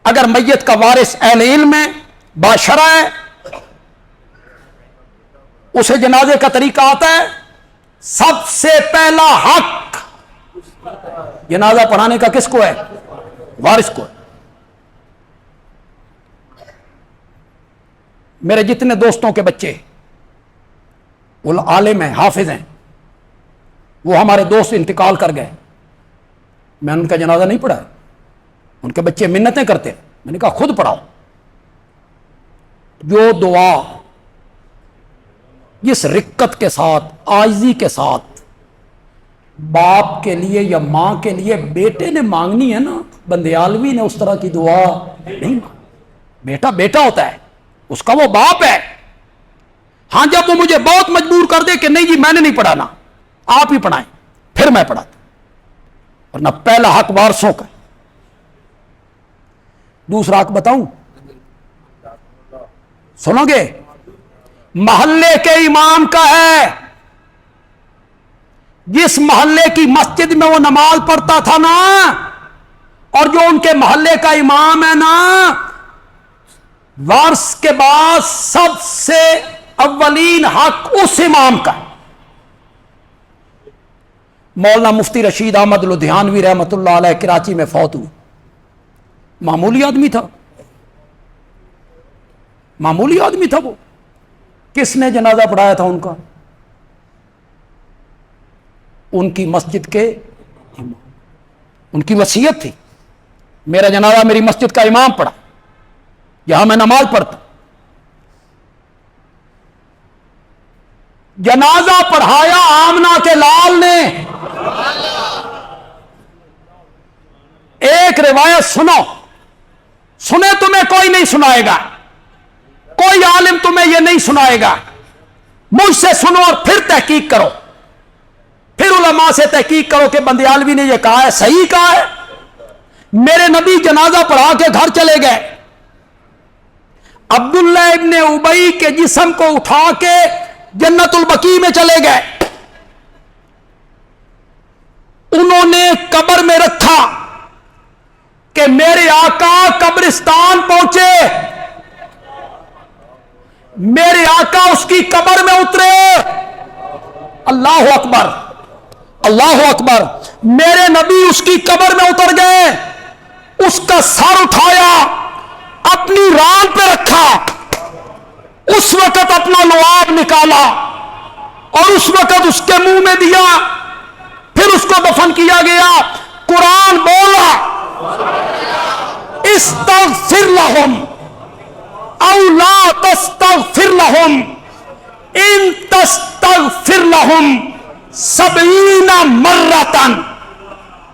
اگر میت کا وارث اہل علم ہے، باشرع ہے، اسے جنازے کا طریقہ آتا ہے، سب سے پہلا حق جنازہ پڑھانے کا کس کو ہے؟ وارث کو ہے۔ میرے جتنے دوستوں کے بچے وہ عالم ہیں، حافظ ہیں، وہ ہمارے دوست انتقال کر گئے، میں نے ان کا جنازہ نہیں پڑھا، ان کے بچے منتیں کرتے، میں نے کہا خود پڑھاؤ۔ جو دعا جس رقت کے ساتھ، عاجزی کے ساتھ باپ کے لیے یا ماں کے لیے بیٹے نے مانگنی ہے نا، بندیالوی نے اس طرح کی دعا نہیں مانگی۔ بیٹا بیٹا ہوتا ہے، اس کا وہ باپ ہے۔ ہاں جب وہ مجھے بہت مجبور کر دے کہ نہیں جی میں نے نہیں پڑھانا، آپ ہی پڑھائیں، پھر میں پڑھاتا، ورنہ پہلا حق وارثوں کا۔ دوسرا حق بتاؤں، سنو گے؟ محلے کے امام کا ہے۔ جس محلے کی مسجد میں وہ نماز پڑھتا تھا نا، اور جو ان کے محلے کا امام ہے نا، وارث کے بعد سب سے اولین حق اس امام کا۔ مولانا مفتی رشید احمد لدھیانوی رحمت اللہ علیہ کراچی میں فوت ہوئے، معمولی آدمی تھا، معمولی آدمی تھا وہ۔ کس نے جنازہ پڑھایا تھا ان کا؟ ان کی مسجد کے امام، ان کی وصیت تھی، میرا جنازہ میری مسجد کا امام پڑھا، یہاں میں نماز پڑھتا۔ جنازہ پڑھایا آمنہ کے لال نے۔ ایک روایت سنو، سنے تمہیں کوئی نہیں سنائے گا، کوئی عالم تمہیں یہ نہیں سنائے گا، مجھ سے سنو اور پھر تحقیق کرو، پھر علماء سے تحقیق کرو کہ بندیالوی نے یہ کہا ہے صحیح کہا ہے۔ میرے نبی جنازہ پڑھا کے گھر چلے گئے، عبداللہ ابن ابی کے جسم کو اٹھا کے جنت البقیع میں چلے گئے، انہوں نے قبر میں رکھا کہ میرے آقا قبرستان پہنچے، میرے آقا اس کی قبر میں اترے، اللہ اکبر اللہ اکبر، میرے نبی اس کی قبر میں اتر گئے، اس کا سر اٹھایا، اپنی ران پہ رکھا، اس وقت اپنا لعاب نکالا اور اس وقت اس کے منہ میں دیا، پھر اس کو دفن کیا گیا۔ قرآن بولا استغفر لہم او لا تستغفر لہم ان تستغفر لہم 70 مرتن،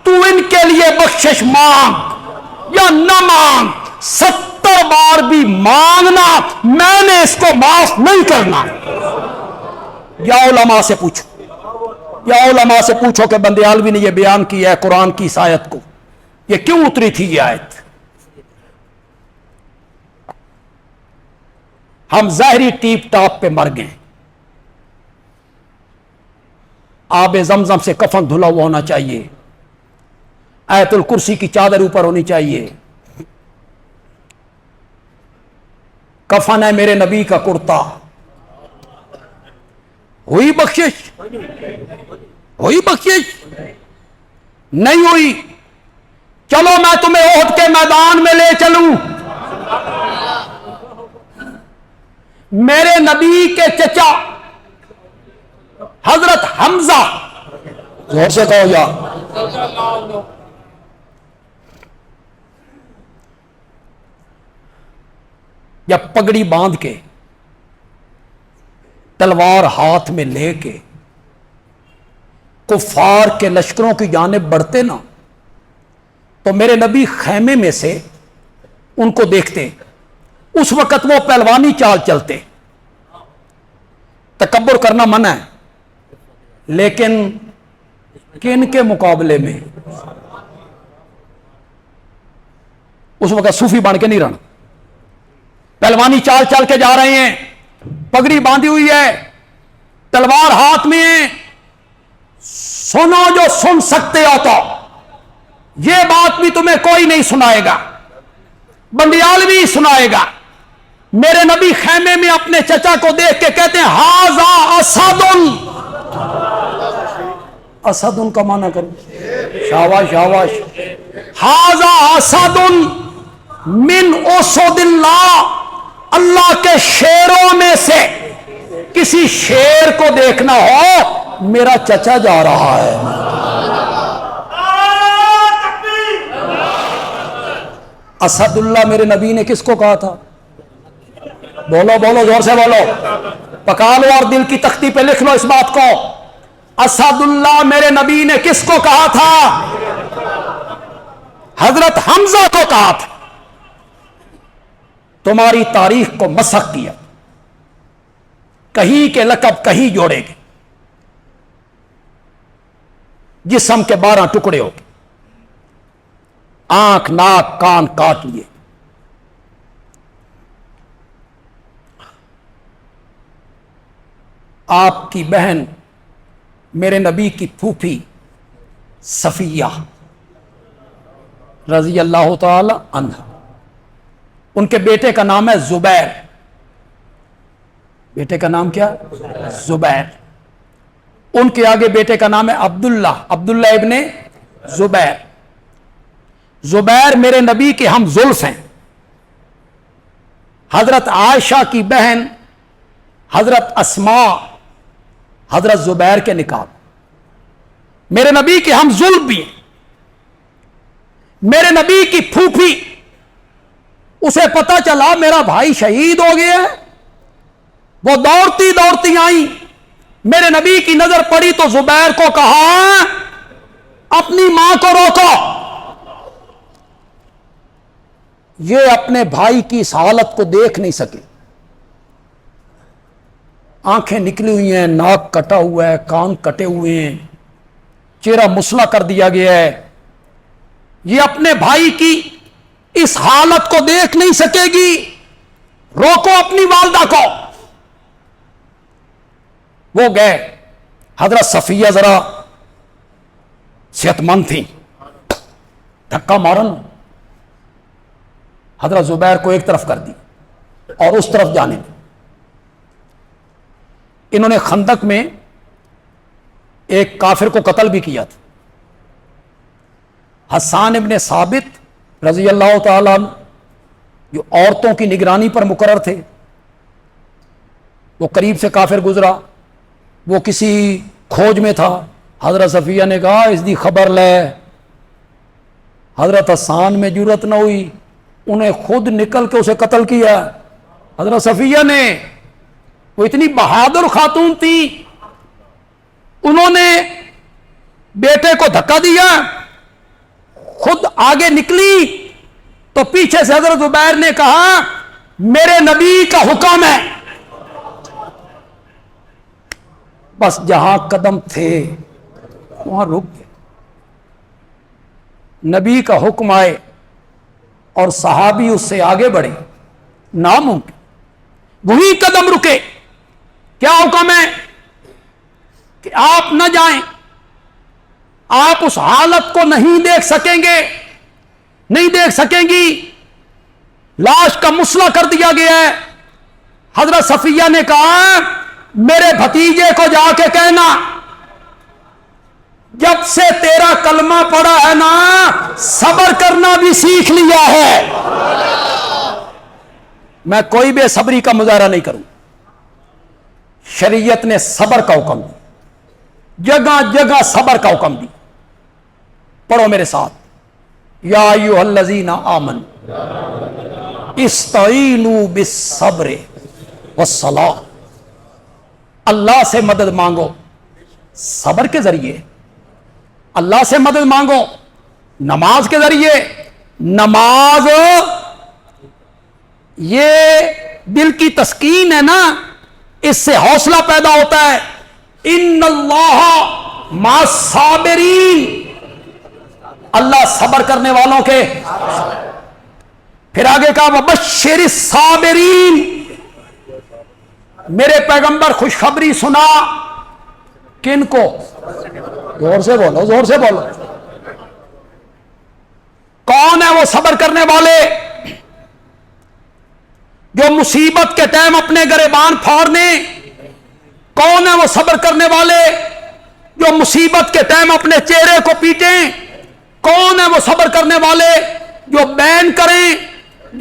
تو ان کے لیے بخشش مانگ یا نہ مانگ، 70 بار بھی مانگنا، میں نے اس کو معاف نہیں کرنا۔ یا علماء سے پوچھو، یا علماء سے پوچھو کہ بندیالوی نے یہ بیان کیا ہے قرآن کی اس آیت کو، یہ کیوں اتری تھی یہ آیت؟ ہم ظاہری ٹیپ ٹاپ پہ مر گئے، آب زمزم سے کفن دھلا ہوا ہونا چاہیے، آیت الکرسی کی چادر اوپر ہونی چاہیے، کفن ہے میرے نبی کا کرتا، ہوئی بخشش؟ ہوئی بخشش؟ نہیں ہوئی۔ چلو میں تمہیں احد کے میدان میں لے چلوں۔ میرے نبی کے چچا حضرت حمزہ، زور سے کہو یا، جب پگڑی باندھ کے تلوار ہاتھ میں لے کے کفار کے لشکروں کی جانب بڑھتے نا، تو میرے نبی خیمے میں سے ان کو دیکھتے۔ اس وقت وہ پہلوانی چال چلتے، تکبر کرنا منع ہے، لیکن کن کے مقابلے میں؟ اس وقت صوفی بن کے نہیں رہنا، پہلوانی چال چل کے جا رہے ہیں، پگڑی باندھی ہوئی ہے، تلوار ہاتھ میں ہے۔ سنو جو سن سکتے ہو تو، یہ بات بھی تمہیں کوئی نہیں سنائے گا، بندیال بھی سنائے گا۔ میرے نبی خیمے میں اپنے چچا کو دیکھ کے کہتے ہیں ہاذا اسد، اسد کا معنی کریں، شاباش شاباش، ہاذا اسد من اسد اللہ، اللہ کے شیروں میں سے کسی شیر کو دیکھنا ہو، میرا چچا جا رہا ہے۔ اسد اللہ میرے نبی نے کس کو کہا تھا؟ بولو بولو، زور سے بولو، پکا لو اور دل کی تختی پہ لکھ لو اس بات کو۔ اسد اللہ میرے نبی نے کس کو کہا تھا؟ حضرت حمزہ کو کہا تھا۔ تمہاری تاریخ کو مسخ کیا، کہیں کے لقب کہیں جوڑے گے، جسم کے 12 ٹکڑے ہو گئے، آنکھ ناک کان کاٹ لیے۔ آپ کی بہن میرے نبی کی پھوپھی صفیہ رضی اللہ تعالی عنہ، ان کے بیٹے کا نام ہے زبیر۔ بیٹے کا نام کیا؟ زبیر۔ ان کے آگے بیٹے کا نام ہے عبداللہ، عبداللہ ابن زبیر۔ زبیر میرے نبی کے ہم زلف ہیں۔ حضرت عائشہ کی بہن حضرت اسماء حضرت زبیر کے نکاح، میرے نبی کے ہم زلف بھی ہیں۔ میرے نبی کی پھوپھی، اسے پتا چلا میرا بھائی شہید ہو گیا ہے، وہ دوڑتی دوڑتی آئی، میرے نبی کی نظر پڑی تو زبیر کو کہا اپنی ماں کو روکو۔ یہ اپنے بھائی کی اس حالت کو دیکھ نہیں سکے، آنکھیں نکلی ہوئی ہیں، ناک کٹا ہوا ہے، کان کٹے ہوئے ہیں، چہرہ مسلح کر دیا گیا ہے۔ یہ اپنے بھائی کی اس حالت کو دیکھ نہیں سکے گی، روکو اپنی والدہ کو۔ وہ گئے، حضرت صفیہ ذرا صحت مند تھی، دھکا مارن، حضرت زبیر کو ایک طرف کر دی اور اس طرف جانے دی۔ انہوں نے خندق میں ایک کافر کو قتل بھی کیا تھا۔ حسان ابن ثابت رضی اللہ تعالیٰ عنہ، جو عورتوں کی نگرانی پر مقرر تھے، وہ قریب سے کافر گزرا، وہ کسی کھوج میں تھا۔ حضرت صفیہ نے کہا اس دی خبر لے۔ حضرت حسان میں جرت نہ ہوئی، انہیں خود نکل کے اسے قتل کیا حضرت صفیہ نے۔ وہ اتنی بہادر خاتون تھی، انہوں نے بیٹے کو دھکا دیا، خود آگے نکلی تو پیچھے سے حضرت زبیر نے کہا میرے نبی کا حکم ہے۔ بس جہاں قدم تھے وہاں رک گئے۔ نبی کا حکم آئے اور صحابی اس سے آگے بڑھے، ناممکن، وہی قدم رکے۔ کیا حکم ہے؟ کہ آپ نہ جائیں، آپ اس حالت کو نہیں دیکھ سکیں گے، نہیں دیکھ سکیں گی۔ لاش کا مسلح کر دیا گیا ہے۔ حضرت صفیہ نے کہا میرے بھتیجے کو جا کے کہنا جب سے تیرا کلمہ پڑا ہے نا صبر کرنا بھی سیکھ لیا ہے. میں کوئی بے صبری کا مظاہرہ نہیں کروں. شریعت نے صبر کا حکم دیا, جگہ جگہ صبر کا حکم دیا. پڑھو میرے ساتھ, یا ایھا الذین آمنوا استعینوا بالصبر والصلاۃ. اللہ سے مدد مانگو صبر کے ذریعے, اللہ سے مدد مانگو نماز کے ذریعے. نماز یہ دل کی تسکین ہے نا, اس سے حوصلہ پیدا ہوتا ہے. ان اللہ مع الصابرین, اللہ صبر کرنے والوں کے. پھر آگے کہا وبشر الصابرین, میرے پیغمبر خوشخبری سنا. کن کو؟ زور سے بولو, زور سے بولو. کون ہے وہ صبر کرنے والے جو مصیبت کے ٹائم اپنے گریبان پھاڑنے؟ کون ہے وہ صبر کرنے والے جو مصیبت کے ٹائم اپنے چہرے کو پیٹیں؟ کون ہے وہ صبر کرنے والے جو بین کریں,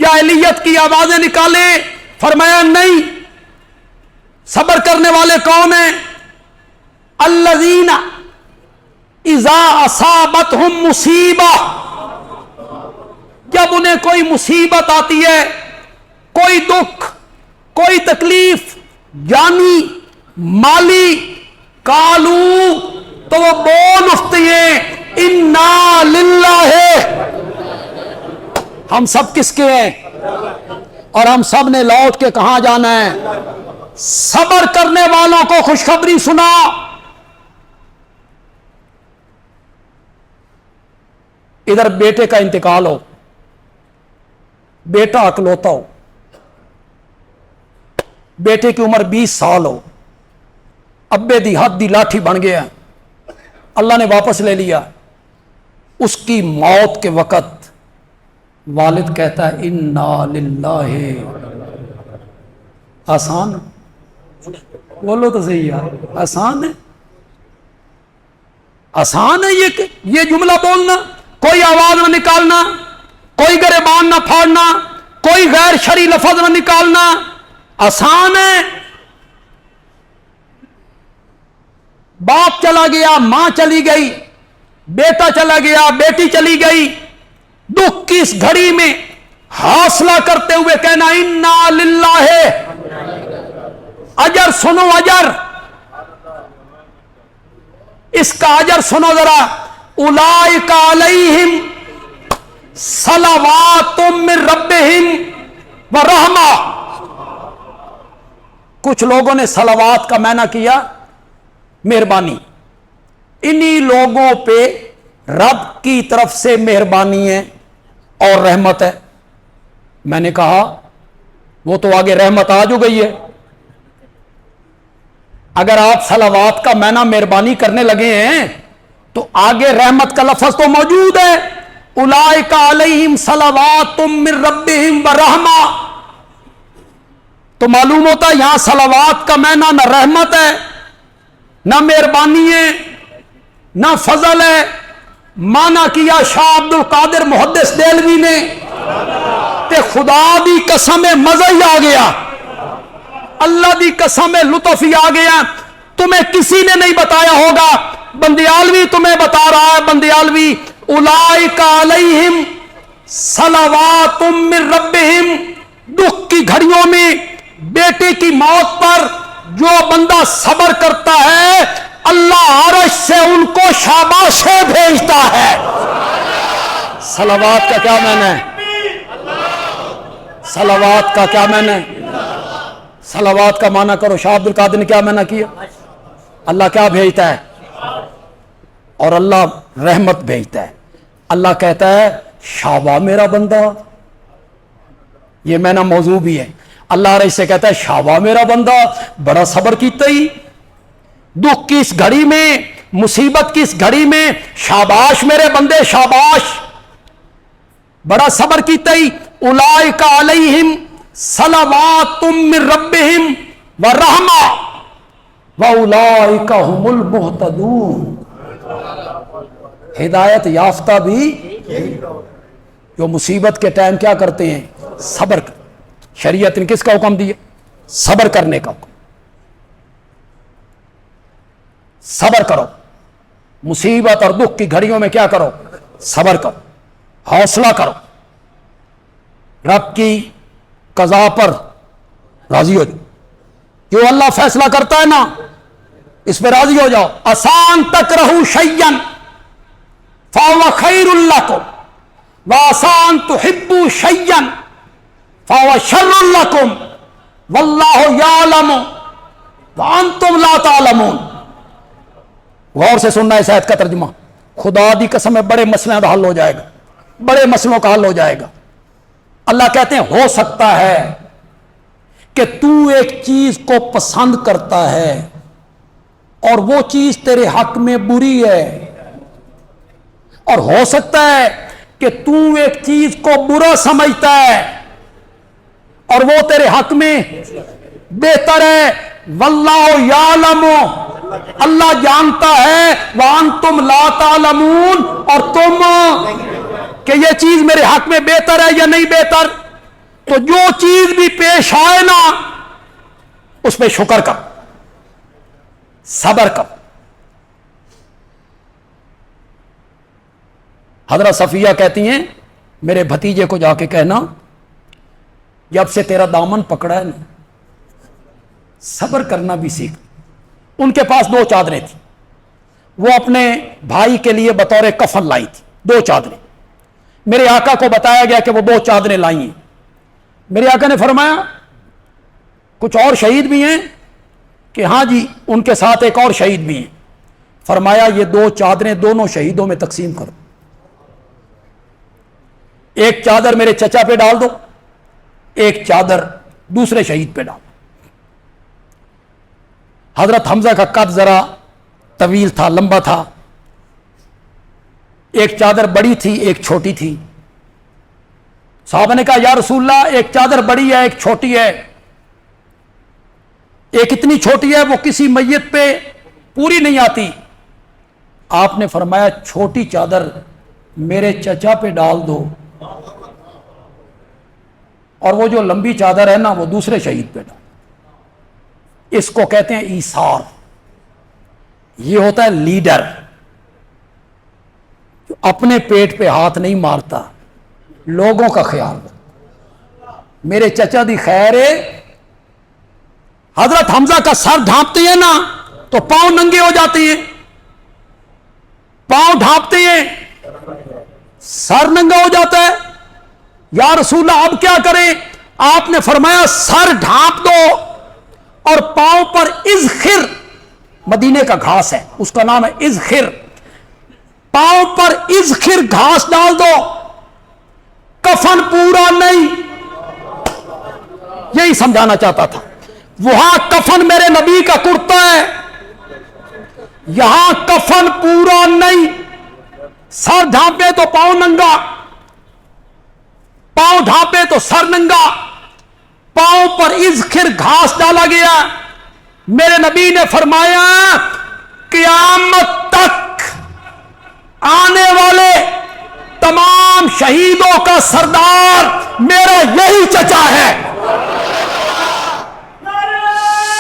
جاہلیت کی آوازیں نکالیں؟ فرمایا نہیں. صبر کرنے والے کون ہیں؟ الذین اذا اصابتہم مصیبہ, جب انہیں کوئی مصیبت آتی ہے, کوئی دکھ, کوئی تکلیف جانی مالی, قالو, تو وہ بول اٹھتی ہیں انا للہ, ہم سب کس کے ہیں اور ہم سب نے لوٹ کے کہاں جانا ہے. صبر کرنے والوں کو خوشخبری سنا. ادھر بیٹے کا انتقال ہو, بیٹا اکلوتا ہو, بیٹے کی عمر 20 سال ہو, ابے دی ہاتھ دی لاٹھی بن گیا, اللہ نے واپس لے لیا. اس کی موت کے وقت والد کہتا ہے انا للہ. آسان؟ بولو تو صحیح یار, آسان ہے؟ آسان ہے یہ جملہ بولنا؟ کوئی آواز نہ نکالنا, کوئی گریبان نہ پھاڑنا, کوئی غیر شرعی لفظ نہ نکالنا, آسان ہے؟ باپ چلا گیا, ماں چلی گئی, بیٹا چلا گیا, بیٹی چلی گئی, دکھ کی اس گھڑی میں حوصلہ کرتے ہوئے کہنا انا للہ. اجر سنو, اجر, اس کا اجر سنو ذرا. اولئک علیہم صلوات من ربہم ورحمہ. کچھ لوگوں نے صلوات کا معنی کیا مہربانی. انہی لوگوں پہ رب کی طرف سے مہربانی ہے اور رحمت ہے. میں نے کہا وہ تو آگے رحمت آ جو گئی ہے. اگر آپ صلوات کا معنی مہربانی کرنے لگے ہیں تو آگے رحمت کا لفظ تو موجود ہے. اولئک علیہم صلوات من ربہم ورحمہ. تو معلوم ہوتا ہے یہاں صلوات کا معنی نہ رحمت ہے, نہ مہربانی ہے, نہ فضل ہے. مانا کیا شاہ عبد القادر محدث دہلوی نے تے خدا دی قسم مزہ ہی آ گیا, اللہ دی قسم لطف ہی آ گیا. تمہیں کسی نے نہیں بتایا ہوگا, بندیالوی تمہیں بتا رہا ہے. بندیالوی اولئک علیہم صلوات من ربہم. دکھ کی گھڑیوں میں بیٹے کی موت پر جو بندہ صبر کرتا ہے اللہ عرش سے ان کو شاباشیں بھیجتا ہے. صلوات کا کیا معنی ہے؟ صلوات کا کیا معنی ہے؟ صلوات کا معنی کرو. شاہ عبد القادر نے کیا معنی کیا؟ اللہ کیا بھیجتا ہے؟ اور اللہ رحمت بھیجتا ہے. اللہ کہتا ہے شاباش میرا بندہ. یہ معنی موضوع بھی ہے. اللہ عرش سے کہتا ہے شاباش میرا بندہ, بڑا صبر کیتا ہی دکھ کی اس گھڑی میں, مصیبت کی اس گھڑی میں. شاباش میرے بندے, شاباش, بڑا صبر کیتا ہی. اولئک علیہم صلوات من ربہم ورحمہ واولئک هم المہتدون. ہدایت یافتہ بھی جو مصیبت کے ٹائم کیا کرتے ہیں؟ صبر کر. شریعت نے کس کا حکم دیا؟ صبر کرنے کا حکم. صبر کرو. مصیبت اور دکھ کی گھڑیوں میں کیا کرو؟ صبر کرو، حوصلہ کرو. رب کی قضا پر راضی ہو جاؤ. جو اللہ فیصلہ کرتا ہے نا اس پہ راضی ہو جاؤ. آسان تکرہوا شیئا فہو خیر لکم وآسان تحبوا شیئا فہو شر لکم واللہ یعلم وانتم لا تعلمون. غور سے سننا اس آیت کا ترجمہ. خدا دی قسم ہے بڑے مسئلوں کا حل ہو جائے گا، بڑے مسئلوں کا حل ہو جائے گا. اللہ کہتے ہیں ہو سکتا ہے کہ تو ایک چیز کو پسند کرتا ہے اور وہ چیز تیرے حق میں بری ہے، اور ہو سکتا ہے کہ تو ایک چیز کو برا سمجھتا ہے اور وہ تیرے حق میں بہتر ہے. واللہ یعلم، اللہ جانتا ہے، وانتم لا تعلمون، اور تم کہ یہ چیز میرے حق میں بہتر ہے یا نہیں بہتر. تو جو چیز بھی پیش آئے نا اس پہ شکر کر، صبر کر. حضرت صفیہ کہتی ہیں میرے بھتیجے کو جا کے کہنا جب سے تیرا دامن پکڑا ہے نا صبر کرنا بھی سیکھ. ان کے پاس 2 چادریں تھیں، وہ اپنے بھائی کے لیے بطور کفن لائی تھی. 2 چادریں. میرے آقا کو بتایا گیا کہ وہ 2 چادریں لائی ہیں. میرے آقا نے فرمایا کچھ اور شہید بھی ہیں کہ ہاں جی ان کے ساتھ ایک اور شہید بھی ہیں. فرمایا یہ 2 چادریں دونوں شہیدوں میں تقسیم کرو. ایک چادر میرے چچا پہ ڈال دو، ایک چادر دوسرے شہید پہ ڈال. حضرت حمزہ کا قد ذرا طویل تھا، لمبا تھا. ایک چادر بڑی تھی ایک چھوٹی تھی. صحابہ نے کہا یا رسول اللہ ایک چادر بڑی ہے ایک چھوٹی ہے. ایک اتنی چھوٹی ہے وہ کسی میت پہ پوری نہیں آتی. آپ نے فرمایا چھوٹی چادر میرے چچا پہ ڈال دو اور وہ جو لمبی چادر ہے نا وہ دوسرے شہید پہ ڈال. اس کو کہتے ہیں ایثار. یہ ہوتا ہے لیڈر جو اپنے پیٹ پہ ہاتھ نہیں مارتا، لوگوں کا خیال رکھتا. میرے چچا دی خیر ہے. حضرت حمزہ کا سر ڈھانپتے ہیں نا تو پاؤں ننگے ہو جاتے ہیں، پاؤں ڈھانپتے ہیں سر ننگا ہو جاتا ہے. یا رسول اللہ اب کیا کریں؟ آپ نے فرمایا سر ڈھانپ دو اور پاؤں پر اذخر، مدینے کا گھاس ہے اس کا نام ہے اذخر، پاؤں پر اذخر گھاس ڈال دو. کفن پورا نہیں، یہی سمجھانا چاہتا تھا. وہاں کفن میرے نبی کا کرتا ہے، یہاں کفن پورا نہیں. سر ڈھانپے تو پاؤں ننگا، پاؤں ڈھانپے تو سر ننگا. پاؤں پر اذخر گھاس ڈالا گیا. میرے نبی نے فرمایا قیامت تک آنے والے تمام شہیدوں کا سردار میرا یہی چچا ہے.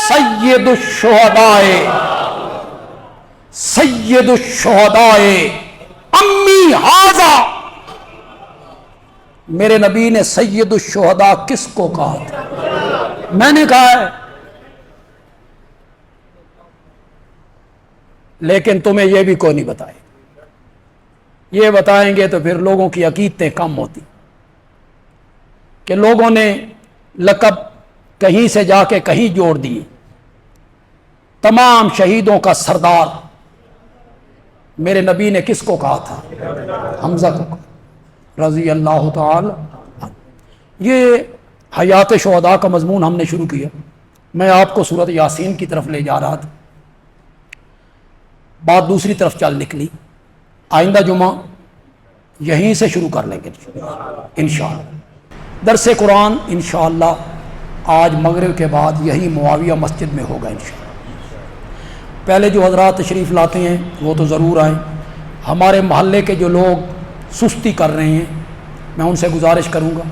سید الشہداء، سید الشہداء امی ھذا. میرے نبی نے سید الشہداء کس کو کہا تھا؟ میں نے کہا ہے. لیکن تمہیں یہ بھی کوئی نہیں بتائے. یہ بتائیں گے تو پھر لوگوں کی عقیدتیں کم ہوتی کہ لوگوں نے لقب کہیں سے جا کے کہیں جوڑ دیے. تمام شہیدوں کا سردار میرے نبی نے کس کو کہا تھا؟ حمزہ کو رضی اللہ تعالی. یہ حیات شہداء کا مضمون ہم نے شروع کیا. میں آپ کو سورۃ یاسین کی طرف لے جا رہا تھا، بات دوسری طرف چل نکلی. آئندہ جمعہ یہیں سے شروع کر لیں گے انشاءاللہ. درس قرآن انشاءاللہ آج مغرب کے بعد یہی معاویہ مسجد میں ہوگا انشاءاللہ. پہلے جو حضرات تشریف لاتے ہیں وہ تو ضرور آئیں. ہمارے محلے کے جو لوگ سستی کر رہے ہیں میں ان سے گزارش کروں گا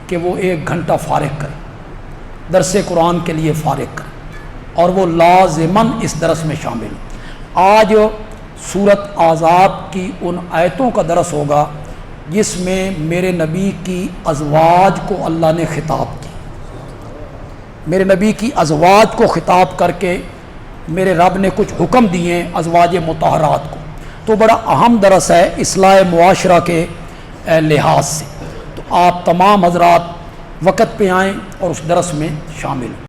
کہ وہ 1 گھنٹہ فارغ کریں، درس قرآن کے لیے فارغ کریں اور وہ لازماً اس درس میں شامل ہوں۔ آج سورت احزاب کی ان آیتوں کا درس ہوگا جس میں میرے نبی کی ازواج کو اللہ نے خطاب کی، میرے نبی کی ازواج کو خطاب کر کے میرے رب نے کچھ حکم دیے ازواج مطہرات کو، تو بڑا اہم درس ہے اصلاح معاشرہ کے لحاظ سے۔ تو آپ تمام حضرات وقت پہ آئیں اور اس درس میں شامل ہوں۔